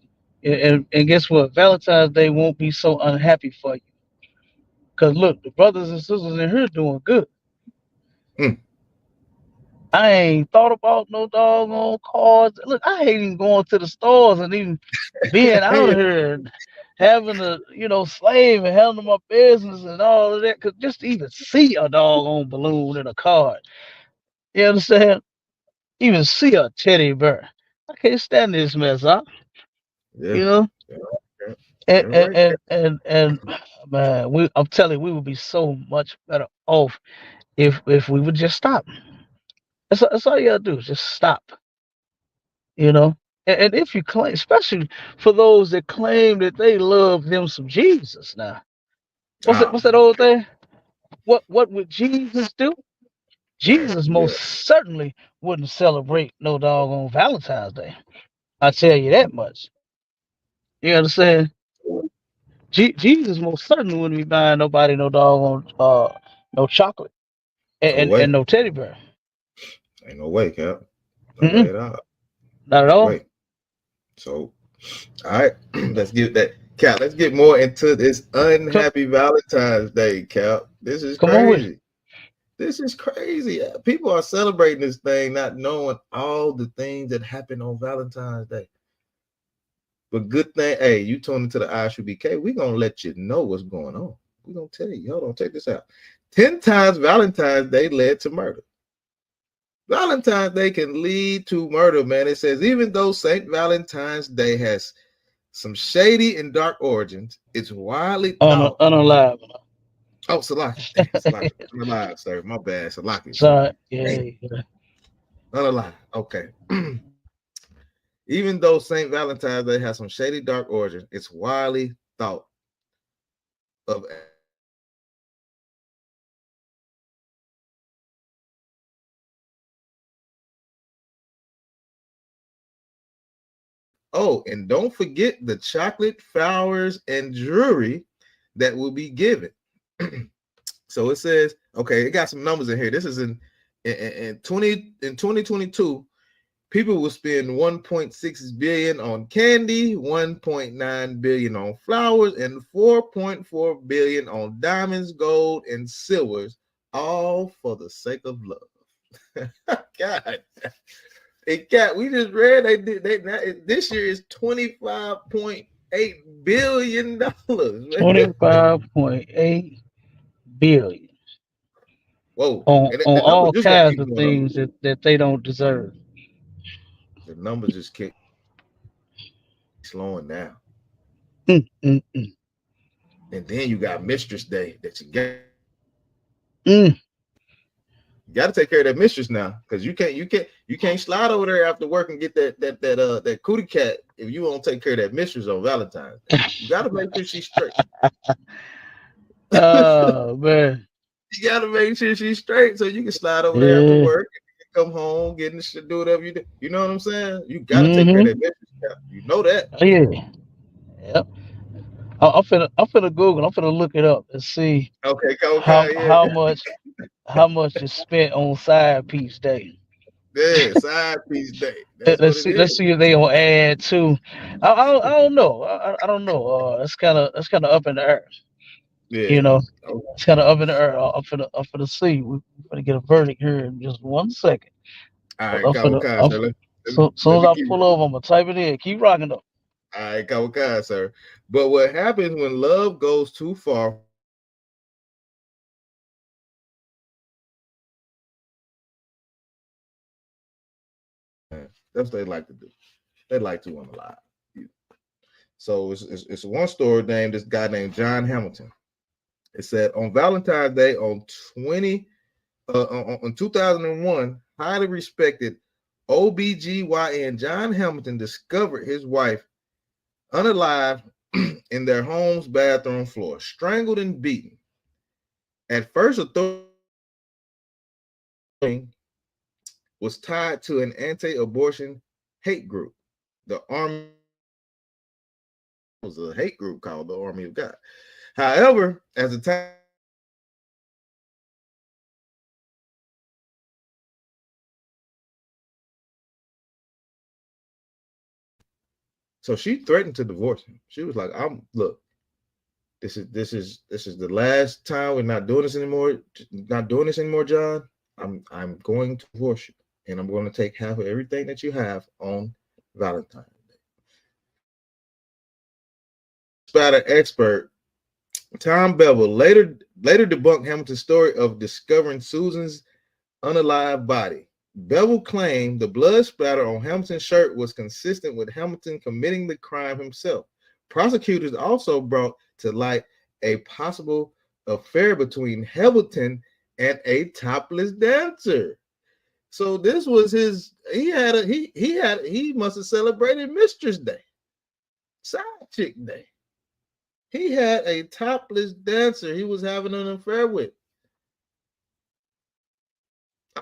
Speaker 2: And guess what? Valentine's Day won't be so unhappy for you. Cause look, the brothers and sisters in here doing good.
Speaker 1: Mm.
Speaker 2: I ain't thought about no doggone cards. Look, I hate even going to the stores and even being out here and having to, slave and handle my business and all of that. Cause just to even see a doggone balloon in a card, you understand? Even see a teddy bear. I can't stand this mess, huh?
Speaker 1: Yeah.
Speaker 2: You know?
Speaker 1: Yeah. Yeah.
Speaker 2: And
Speaker 1: You're
Speaker 2: and
Speaker 1: right.
Speaker 2: and and, and man, I'm telling you, we would be so much better off if we would just stop. That's all you gotta do, just stop. You know? And if you claim, especially for those that claim that they love them some Jesus now.
Speaker 1: Oh
Speaker 2: What's that
Speaker 1: my
Speaker 2: old thing? What would Jesus do?
Speaker 1: God.
Speaker 2: Jesus
Speaker 1: Yeah.
Speaker 2: most certainly wouldn't celebrate no doggone Valentine's Day. I tell you that much. You understand? Jesus most certainly wouldn't be buying nobody no doggone no chocolate
Speaker 1: No
Speaker 2: and
Speaker 1: way.
Speaker 2: no teddy bear.
Speaker 1: Ain't no way, Cap. No way
Speaker 2: Mm-mm.
Speaker 1: at all.
Speaker 2: Not at all.
Speaker 1: Wait. So, all right, let's get that. Cap, let's get more into this
Speaker 2: Come,
Speaker 1: unhappy Valentine's Day, Cap. This is
Speaker 2: come on with it.
Speaker 1: crazy. This is crazy. People are celebrating this thing, not knowing all the things that happen on Valentine's Day. But good thing, hey, you tune into the ISUBK, we're gonna let you know what's going on. We're gonna tell you. Hold on, check this out. 10 times Valentine's Day led to murder. Valentine's Day can lead to murder, man. It says even though St. Valentine's Day has some shady and dark origins, it's widely thought.
Speaker 2: Unalive.
Speaker 1: Oh, Salaki. Damn, Salaki. Unalive, sir. My bad. Salaki, sir.
Speaker 2: Sorry. Yeah,
Speaker 1: Damn,
Speaker 2: yeah.
Speaker 1: unalive. Okay. Even though St. Valentine's Day has some shady dark origins, it's widely thought of. Oh, and don't forget the chocolate, flowers, and jewelry that will be given. So it says, okay, it got some numbers in here. This is in 2022, people will spend 1.6 billion on candy, 1.9 billion on flowers, and 4.4 billion on diamonds, gold, and silvers, all for the sake of love. God. Hey, Cat, we just read this year is $25.8 billion.
Speaker 2: 25.8 billion
Speaker 1: Whoa. And
Speaker 2: on
Speaker 1: the numbers
Speaker 2: all
Speaker 1: just got to
Speaker 2: kinds
Speaker 1: keep
Speaker 2: of
Speaker 1: going up.
Speaker 2: things that they don't deserve.
Speaker 1: The numbers just keep slowing down.
Speaker 2: Mm, mm, mm,
Speaker 1: And then you got Mistress Day that
Speaker 2: mm.
Speaker 1: you got to take care of that mistress now, because you can't slide over there after work and get that cootie cat if you won't take care of that mistress on Valentine's Day. You got to make sure she's straight.
Speaker 2: Oh man.
Speaker 1: You got to make sure she's straight so you can slide over there after
Speaker 2: Yeah.
Speaker 1: work, and come home, get in the shit, do whatever you do. You know what I'm saying? You got to take care of that
Speaker 2: Mm-hmm.
Speaker 1: mistress cat. You know that.
Speaker 2: Oh, yeah. Yep. I'm finna Google. I'm finna look it up and see
Speaker 1: Okay,
Speaker 2: how
Speaker 1: okay,
Speaker 2: how
Speaker 1: yeah,
Speaker 2: much how much is spent on side piece day.
Speaker 1: yeah. Side piece day. That's what it is.
Speaker 2: Let's see if they gonna add to. I don't know. I don't know. That's kind of up in the air. You
Speaker 1: Yeah.
Speaker 2: know,
Speaker 1: Okay.
Speaker 2: it's kind of up in the air. I'm finna see. We're finna get a verdict here in just 1 second.
Speaker 1: All
Speaker 2: But
Speaker 1: right, Kawakai, sir.
Speaker 2: so soon
Speaker 1: Let
Speaker 2: as
Speaker 1: me
Speaker 2: I
Speaker 1: keep.
Speaker 2: pull over, I'm gonna type it in. Keep rocking up.
Speaker 1: All right, Kawakai, sir. But what happens when love goes too far? That's what they like to do. They like to unalive. So it's one story named this guy named John Hamilton. It said on Valentine's Day on 2001, highly respected OBGYN John Hamilton discovered his wife unalive in their home's bathroom floor, strangled and beaten. At first, authorities was tied to an anti-abortion hate group. The Army was a hate group called the Army of God. However, as the time, so she threatened to divorce him. She was like, "I'm look, this is the last time. We're not doing this anymore. Not doing this anymore, John. I'm going to divorce you, and I'm going to take half of everything that you have on Valentine's Day." Spider expert Tom Bevel later debunked Hamilton's story of discovering Susan's unalive body. Bevel claimed the blood splatter on Hamilton's shirt was consistent with Hamilton committing the crime himself. Prosecutors also brought to light a possible affair between Hamilton and a topless dancer. So this was his. He must have celebrated Mistress Day, Side Chick Day. He had a topless dancer he was having an affair with.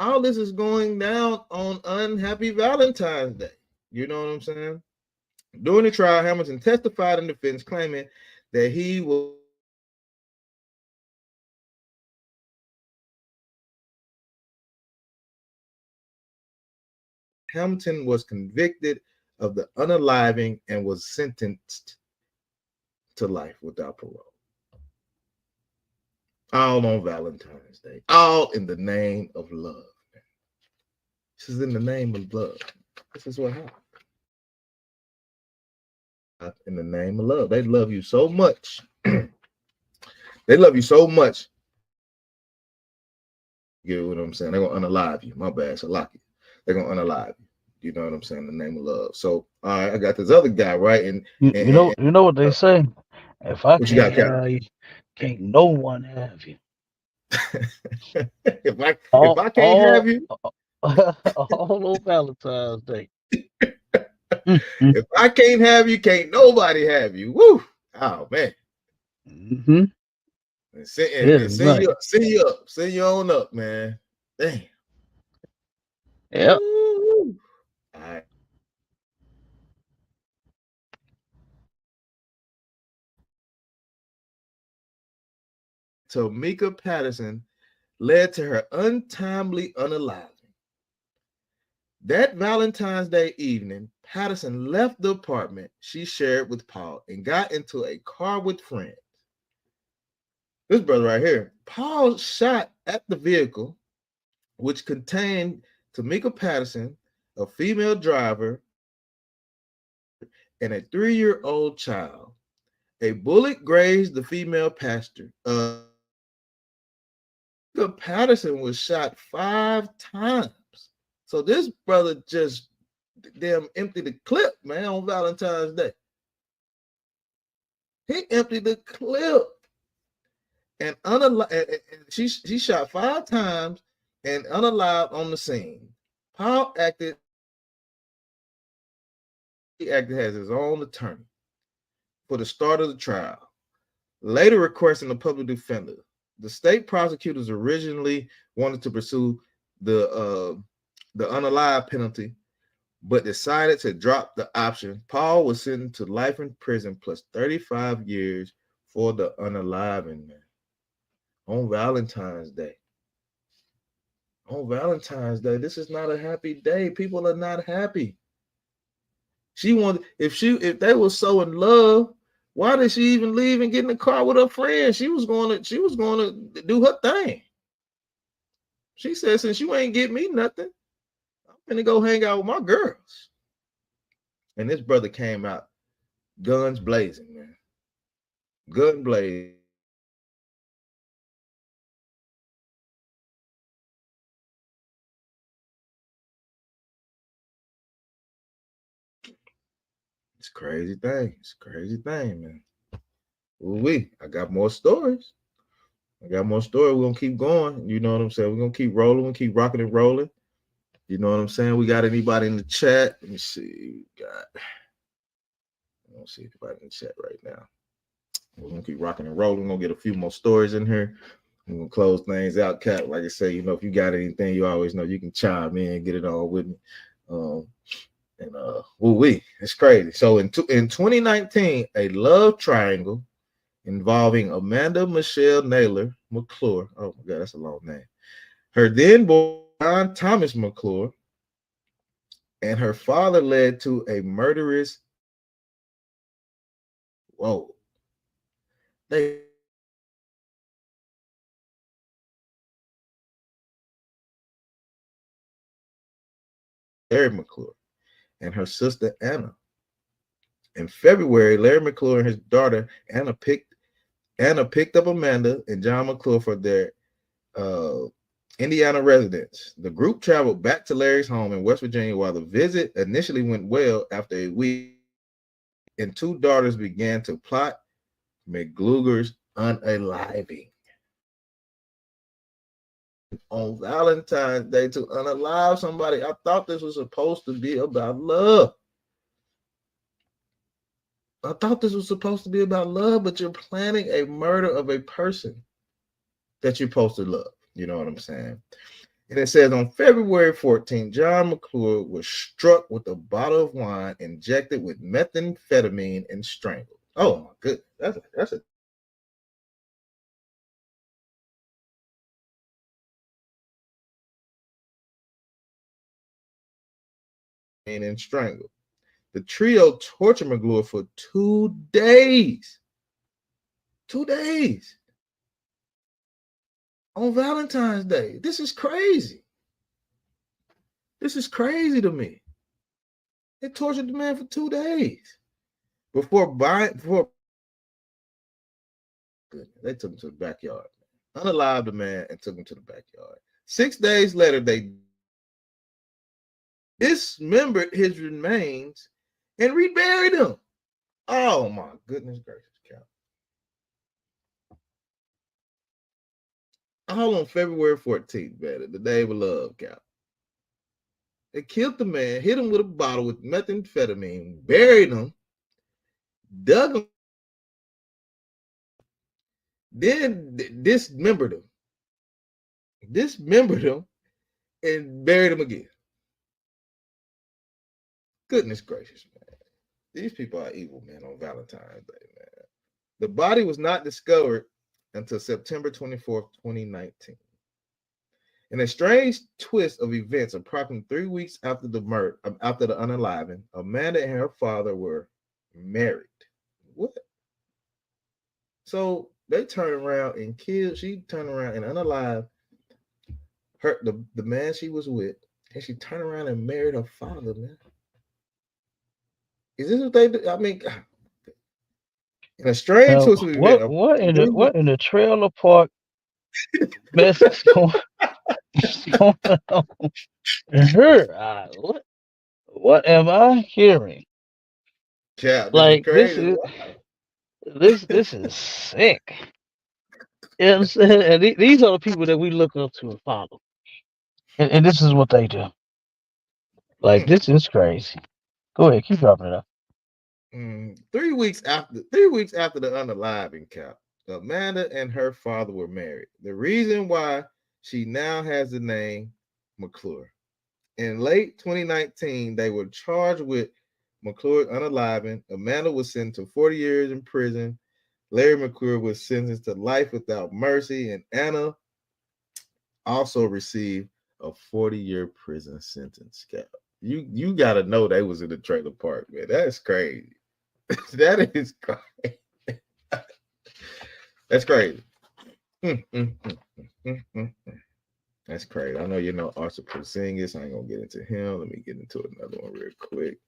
Speaker 1: All this is going down on Unhappy Valentine's Day. You know what I'm saying? During the trial, Hamilton testified in defense, claiming that he was Hamilton was convicted of the unaliving and was sentenced to life without parole. All on Valentine's Day. All in the name of love. This is in the name of love. This is what happened. In the name of love. They love you so much. They love you so much. You know what I'm saying? They're gonna unalive you. My bad, Salaki. They're gonna unalive you. You know what I'm saying? In the name of love. So all right, I got this other guy, right?
Speaker 2: You know what they say. If I
Speaker 1: What you
Speaker 2: can't
Speaker 1: got, Cap?
Speaker 2: have you, can't no one have you.
Speaker 1: if I if
Speaker 2: All
Speaker 1: I can't have
Speaker 2: all
Speaker 1: you,
Speaker 2: all on Valentine's Day. Mm-hmm.
Speaker 1: if I can't have you, can't nobody have you. Woo! Oh man.
Speaker 2: Mm-hmm.
Speaker 1: And send,
Speaker 2: It
Speaker 1: and
Speaker 2: is
Speaker 1: send
Speaker 2: nice.
Speaker 1: you up, send you up, send you on up, man. Damn.
Speaker 2: Yep.
Speaker 1: Woo. All right. Tamika Patterson led to her untimely unaliving. That Valentine's Day evening, Patterson left the apartment she shared with Paul and got into a car with friends. This brother right here, Paul shot at the vehicle, which contained Tamika Patterson, a female driver, and a 3-year-old child. A bullet grazed the female passenger. Patterson was shot 5 times. So this brother just damn emptied the clip, man, on Valentine's Day. He emptied the clip and she shot 5 times and unalived on the scene. Paul acted as his own attorney for the start of the trial, later requesting a public defender. The state prosecutors originally wanted to pursue the unalive penalty, but decided to drop the option. Paul was sentenced to life in prison plus 35 years for the unaliving, man. On Valentine's Day. On Valentine's Day, this is not a happy day. People are not happy. She wanted if they were so in love, why did she even leave and get in the car with her friend? She was going to do her thing. She said, since you ain't get me nothing, I'm gonna go hang out with my girls. And this brother came out guns blazing, man. Gun blazing. It's a crazy thing. It's a crazy thing, man. I got more stories. I got more stories. We're gonna keep going. You know what I'm saying? We're gonna keep rolling. We'll keep rocking and rolling. You know what I'm saying? We got anybody in the chat? Let me see. I don't see anybody in the chat right now. We're gonna keep rocking and rolling. We're gonna get a few more stories in here. We're gonna close things out, Cat. Like I say, if you got anything, you always know you can chime in, get it on with me. Um, it's crazy. So in 2019, a love triangle involving Amanda Michelle Naylor McClure. Oh my God, that's a long name. Her then boy John Thomas McClure and her father led to a murderous. Whoa, they Larry McClure and her sister Anna. In February, Larry McClure and his daughter Anna picked up Amanda and John McClure for their uh, Indiana residence. The group traveled back to Larry's home in West Virginia while the visit initially went well. After a week, and two daughters began to plot McGluger's unaliving. On Valentine's Day to unalive somebody. I thought this was supposed to be about love. I thought this was supposed to be about love, but you're planning a murder of a person that you're supposed to love. You know what I'm saying? And it says on February 14th, John McClure was struck with a bottle of wine injected with methamphetamine and strangled. Oh my goodness. That's a and strangled. The trio tortured McClure for 2 days. 2 days on Valentine's Day. This is crazy. This is crazy to me. They tortured the man for 2 days before they took him to the backyard. Unalived the man and took him to the backyard. 6 days later, they dismembered his remains and reburied him. Oh my goodness gracious, Cal. All on February 14th, man, the day of love, Cal. They killed the man, hit him with a bottle with methamphetamine, buried him, dug him, then dismembered him, and buried him again. Goodness gracious, man. These people are evil, man, on Valentine's Day, man. The body was not discovered until September 24th, 2019. In a strange twist of events, approximately 3 weeks after the unaliving, Amanda and her father were married. What? So they turned around and killed. She turned around and unalived the man she was with, and she turned around and married her father, man. Is this what they do? I mean, in a strange twist of events.
Speaker 2: What in the trailer park mess is going on in her eye? What am I hearing?
Speaker 1: Yeah, this is
Speaker 2: Like
Speaker 1: crazy.
Speaker 2: this is sick. You know what I'm saying? And these are the people that we look up to and follow. And this is what they do. Like, this is crazy. Go ahead, keep dropping it up.
Speaker 1: 3 weeks after the unaliving, Cap, Amanda and her father were married. The reason why she now has the name McClure. In late 2019, they were charged with McClure's unaliving. Amanda was sentenced to 40 years in prison. Larry McClure was sentenced to life without mercy, and Anna also received a 40-year prison sentence. Cap. You got to know they was in the trailer park, man. That's crazy. That is crazy. That's crazy. That's crazy. I know you know Arthur Porzingis. I ain't gonna get into him. Let me get into another one real quick.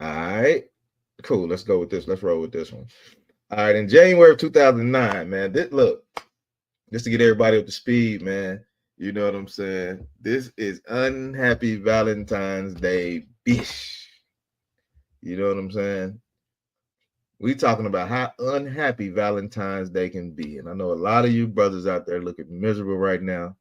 Speaker 1: All right, cool. Let's go with this. Let's roll with this one. All right, in January of 2009, man. Look, just to get everybody up to speed, man. You know what I'm saying? This is Unhappy Valentine's Day B. You know what I'm saying? We talking about how unhappy Valentine's Day can be. And I know a lot of you brothers out there looking miserable right now.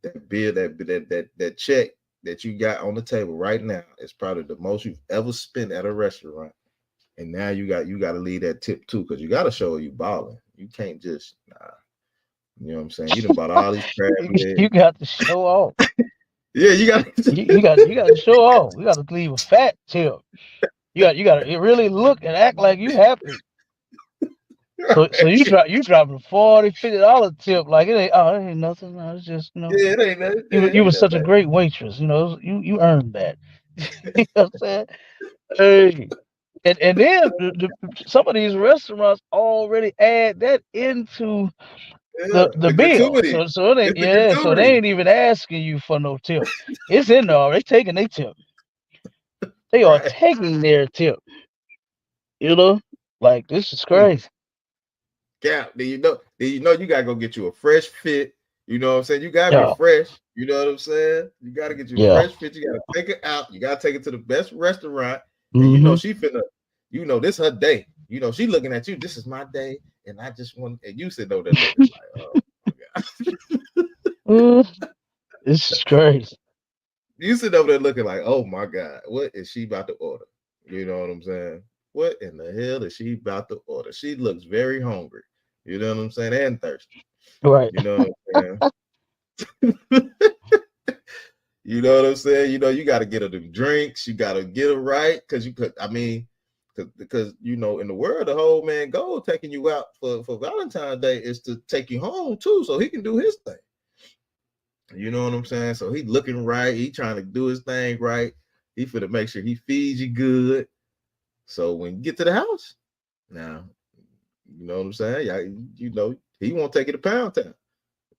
Speaker 1: That bill, that check that you got on the table right now is probably the most you've ever spent at a restaurant. And now you got to leave that tip too, because you got to show you balling. You can't just You know what I'm saying? You done bought all these crab legs.
Speaker 2: You got to show off.
Speaker 1: Yeah, you got
Speaker 2: you got to show off. You got to leave a fat tip. You got to really look and act like you happy. So you dropping $40-$50 tip like it ain't nothing. No, it's just
Speaker 1: Yeah, it ain't nothing.
Speaker 2: you were such a great waitress. You earned that. You know what I'm saying? Hey, and then some of these restaurants already add that into the bill.
Speaker 1: gratuity.
Speaker 2: So it ain't so they ain't even asking you for no tip. It's in there. They taking their tip. They are taking their tip. Like this is crazy.
Speaker 1: Yeah, then you know you gotta go get you a fresh fit. You know what I'm saying? You gotta be fresh. You know what I'm saying? You gotta get you a fresh fit. You gotta take it out. You gotta take it to the best restaurant. And you know she finna, this her day. You know, she looking at you. This is my day, and I just want. And you sit over there looking like, oh my god.
Speaker 2: This is crazy.
Speaker 1: You sit over there looking like, oh my god, what is she about to order? You know what I'm saying? What in the hell is she about to order? She looks very hungry. You know what I'm saying? And thirsty.
Speaker 2: Right.
Speaker 1: You know what I'm saying? You know what I'm saying? You know, you got to get her the drinks. You got to get her right. Because because in the world, the whole man goal taking you out for Valentine's Day is to take you home too, so he can do his thing. You know what I'm saying? So he looking right, he trying to do his thing right. He finna make sure he feeds you good. So when you get to the house, now you know what I'm saying? Yeah, he won't take it to Pound Town.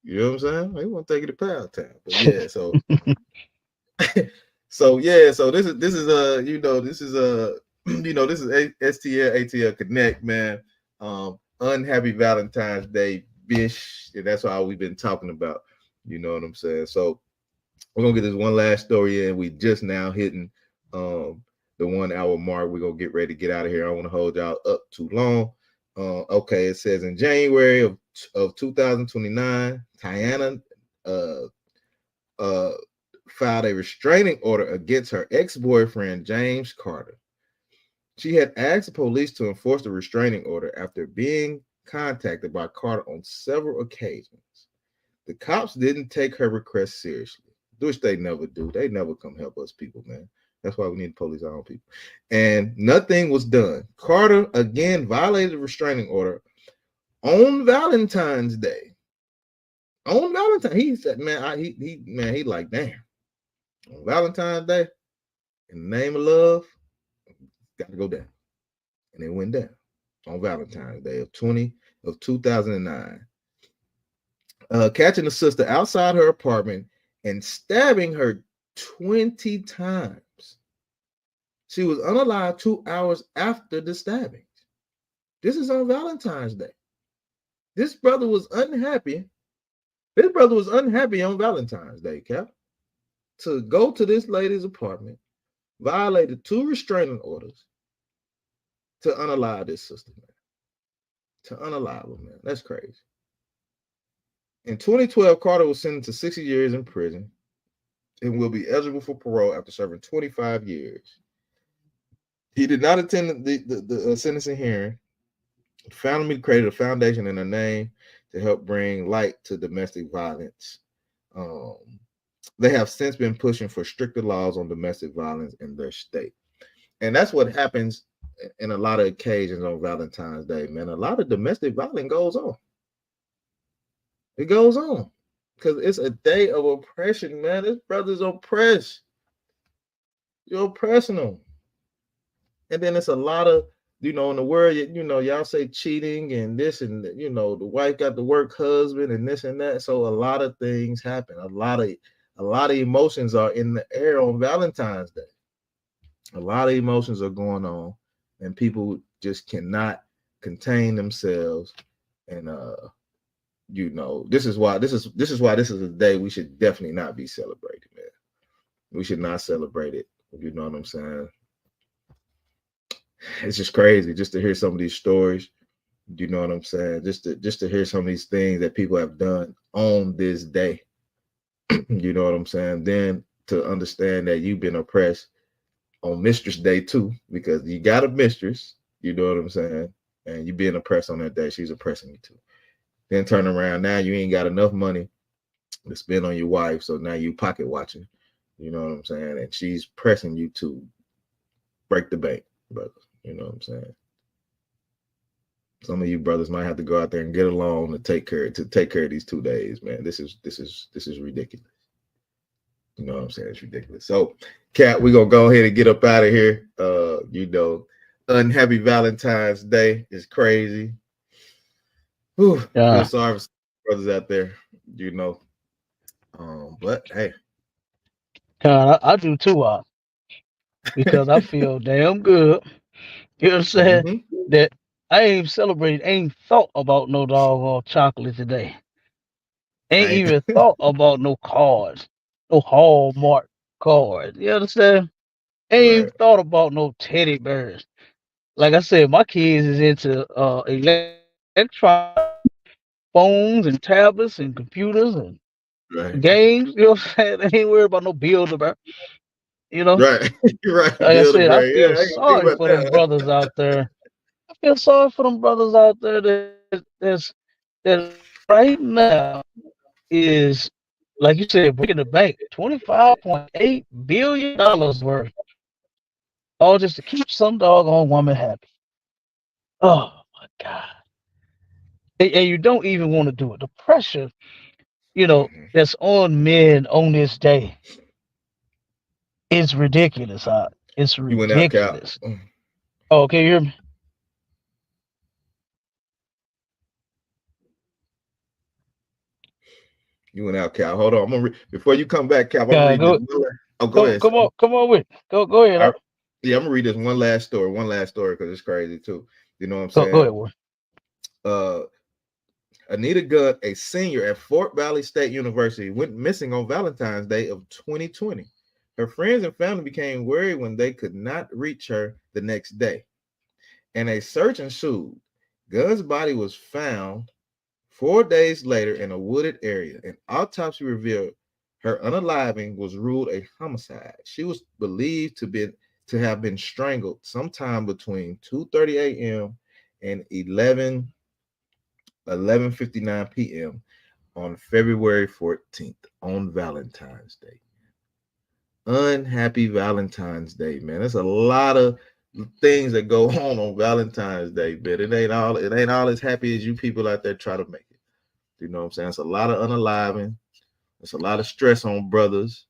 Speaker 1: You know what I'm saying? He won't take it to Pound Town. But yeah, so so this is this is this is STL ATL Connect, man. Unhappy Valentine's Day, bish. And that's all we've been talking about. You know what I'm saying? So we're gonna get this one last story in. We just now hitting the 1 hour mark. We're gonna get ready to get out of here. I don't want to hold y'all up too long. Okay, it says in January of 2029, Tiana uh uh filed a restraining order against her ex-boyfriend James Carter. She had asked the police to enforce the restraining order after being contacted by Carter on several occasions. The cops didn't take her request seriously, which they never do. They never come help us people, man. That's why we need police our own people. And nothing was done. Carter again violated the restraining order on Valentine's Day. On Valentine's, he said, man, he like, damn. On Valentine's Day, in the name of love, got to go down. And it went down on Valentine's Day of 2009. Catching the sister outside her apartment and stabbing her 20 times. She was unalive 2 hours after the stabbing. This is on Valentine's Day. This brother was unhappy. This brother was unhappy on Valentine's Day, Cap, to go to this lady's apartment, violated 2 restraining orders to unalive this sister, man. To unalive her, man. That's crazy. In 2012, Carter was sentenced to 60 years in prison and will be eligible for parole after serving 25 years. He did not attend the sentencing hearing. The family created a foundation in her name to help bring light to domestic violence. They have since been pushing for stricter laws on domestic violence in their state. And that's what happens in a lot of occasions on Valentine's Day, man. A lot of domestic violence goes on. It goes on because it's a day of oppression, man. This brother's oppressed. You're oppressing them. And then it's a lot of, in the world, y'all say cheating and this and, the wife got the work husband and this and that. So a lot of things happen. A lot of emotions are in the air on Valentine's Day. A lot of emotions are going on and people just cannot contain themselves. And, this is why this is a day we should definitely not be celebrating, man. We should not celebrate it. You know what I'm saying? It's just crazy just to hear some of these stories. You know what I'm saying? Just to hear some of these things that people have done on this day. You know what I'm saying? Then to understand that you've been oppressed on Mistress Day too, because you got a mistress. You know what I'm saying? And you being oppressed on that day, she's oppressing you too. Then turn around, now you ain't got enough money to spend on your wife, so now you pocket watching. You know what I'm saying? And she's pressing you to break the bank, brother. You know what I'm saying? Some of you brothers might have to go out there and get a loan to take care of these 2 days, man. This is ridiculous. You know what I'm saying? It's ridiculous. So, Cat, we're gonna go ahead and get up out of here. Unhappy Valentine's Day is crazy. Whew, feel sorry for brothers out there, but hey.
Speaker 2: God, I do too, because I feel damn good. You know what I'm saying?
Speaker 1: Mm-hmm.
Speaker 2: That I ain't thought about no doggone chocolate today. Ain't even thought about no cards, no Hallmark cards. You understand? Ain't even thought about no teddy bears. Like I said, my kids is into electronics, phones and tablets and computers and games. You know what I'm saying? They ain't worried about no bills about. You know?
Speaker 1: Right. Right.
Speaker 2: Like I said, I
Speaker 1: Right.
Speaker 2: feel
Speaker 1: Yeah, I can think
Speaker 2: sorry
Speaker 1: about
Speaker 2: for them
Speaker 1: that.
Speaker 2: brothers out there. I feel sorry for them brothers out there that right now is, like you said, breaking the bank, $25.8 billion worth. all just to keep some doggone woman happy. Oh my God. And you don't even want to do it. The pressure,
Speaker 1: Mhm.
Speaker 2: that's on men on this day is ridiculous. It's
Speaker 1: You went out, Cal.
Speaker 2: ridiculous. Oh, can you hear me?
Speaker 1: You went out, Cal. Hold on. Before you come back, Cal, I'm
Speaker 2: Yeah,
Speaker 1: reading this
Speaker 2: go,
Speaker 1: one. Oh, go
Speaker 2: go,
Speaker 1: ahead, sir.
Speaker 2: come on with me. Go ahead.
Speaker 1: I, yeah, I'm gonna read this one last story because it's crazy too. You know what I'm
Speaker 2: Go
Speaker 1: saying?
Speaker 2: ahead, Warren.
Speaker 1: Uh, Anita Gunn, a senior at Fort Valley State University, went missing on Valentine's Day of 2020. Her friends and family became worried when they could not reach her the next day, and a search ensued. Gunn's body was found 4 days later in a wooded area. An autopsy revealed her unaliving was ruled a homicide. She was believed to have been strangled sometime between 2:30 a.m. and 11:59 p.m. on February 14th on Valentine's Day. Unhappy Valentine's Day, man. There's a lot of things that go on Valentine's Day, but it ain't all as happy as you people out there try to make it. You know what I'm saying? It's a lot of unaliving. It's a lot of stress on brothers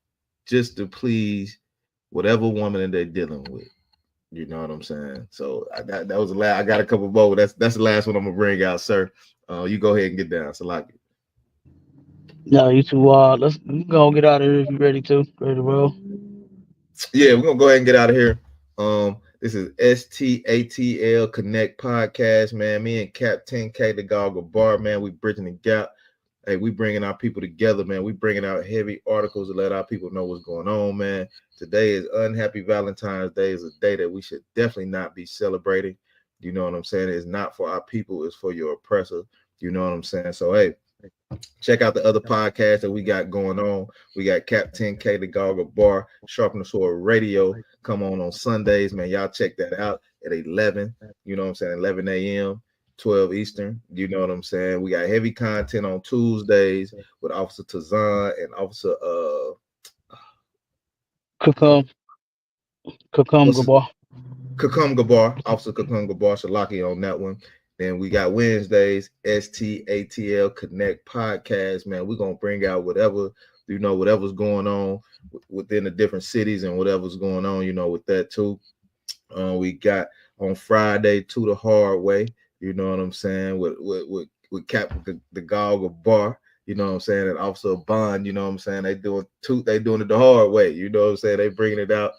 Speaker 1: just to please whatever woman that they're dealing with. You know what I'm saying? So that was the last. I got a couple more. That's the last one I'm gonna bring out, sir. You go ahead and get down. So like,
Speaker 2: No, you too wild. Let's go get out of here if you're ready to. Ready to roll.
Speaker 1: yeah, we're gonna go ahead and get out of here. This is STATL Connect podcast, man. Me and Cap 10K the Goggle Bar, man. We bridging the gap. Hey, we bringing our people together, man. We bringing out heavy articles to let our people know what's going on, man. Today is Unhappy Valentine's Day. Is a day that we should definitely not be celebrating. You know what I'm saying? It's not for our people. It's for your oppressor. You know what I'm saying? So, hey, check out the other podcasts that we got going on. We got Cap 10K, the Goggle Bar, Sharpen the Sword Radio. Come on Sundays, man. Y'all check that out at 11. You know what I'm saying? 11 a.m. 12 Eastern. You know what I'm saying? We got heavy content on Tuesdays with Officer Tazan and Officer
Speaker 2: Kakum, Kakum
Speaker 1: what's his
Speaker 2: Gabar.
Speaker 1: Kakum Gabar, Officer Kakum Gabar Shalaki on that one. Then we got Wednesdays, STATL Connect podcast. Man, we're gonna bring out whatever's going on within the different cities and whatever's going on, with that too. We got on Friday to the hard way. You know what I'm saying? With Cap the Goggle Bar. You know what I'm saying? And Officer Bond. You know what I'm saying? They doing it the hard way. You know what I'm saying? They bringing it out,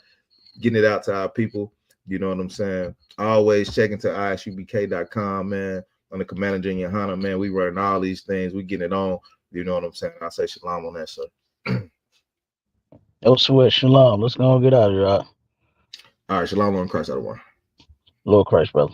Speaker 1: getting it out to our people. You know what I'm saying? Always check into isubk.com, man. On the Commander Junior Hana, man. We running all these things. We getting it on. You know what I'm saying? I say shalom on that, sir.
Speaker 2: No sweat. Shalom. Let's go and get out of here. All right.
Speaker 1: All right, shalom on Christ out of one.
Speaker 2: Lord Christ, brother.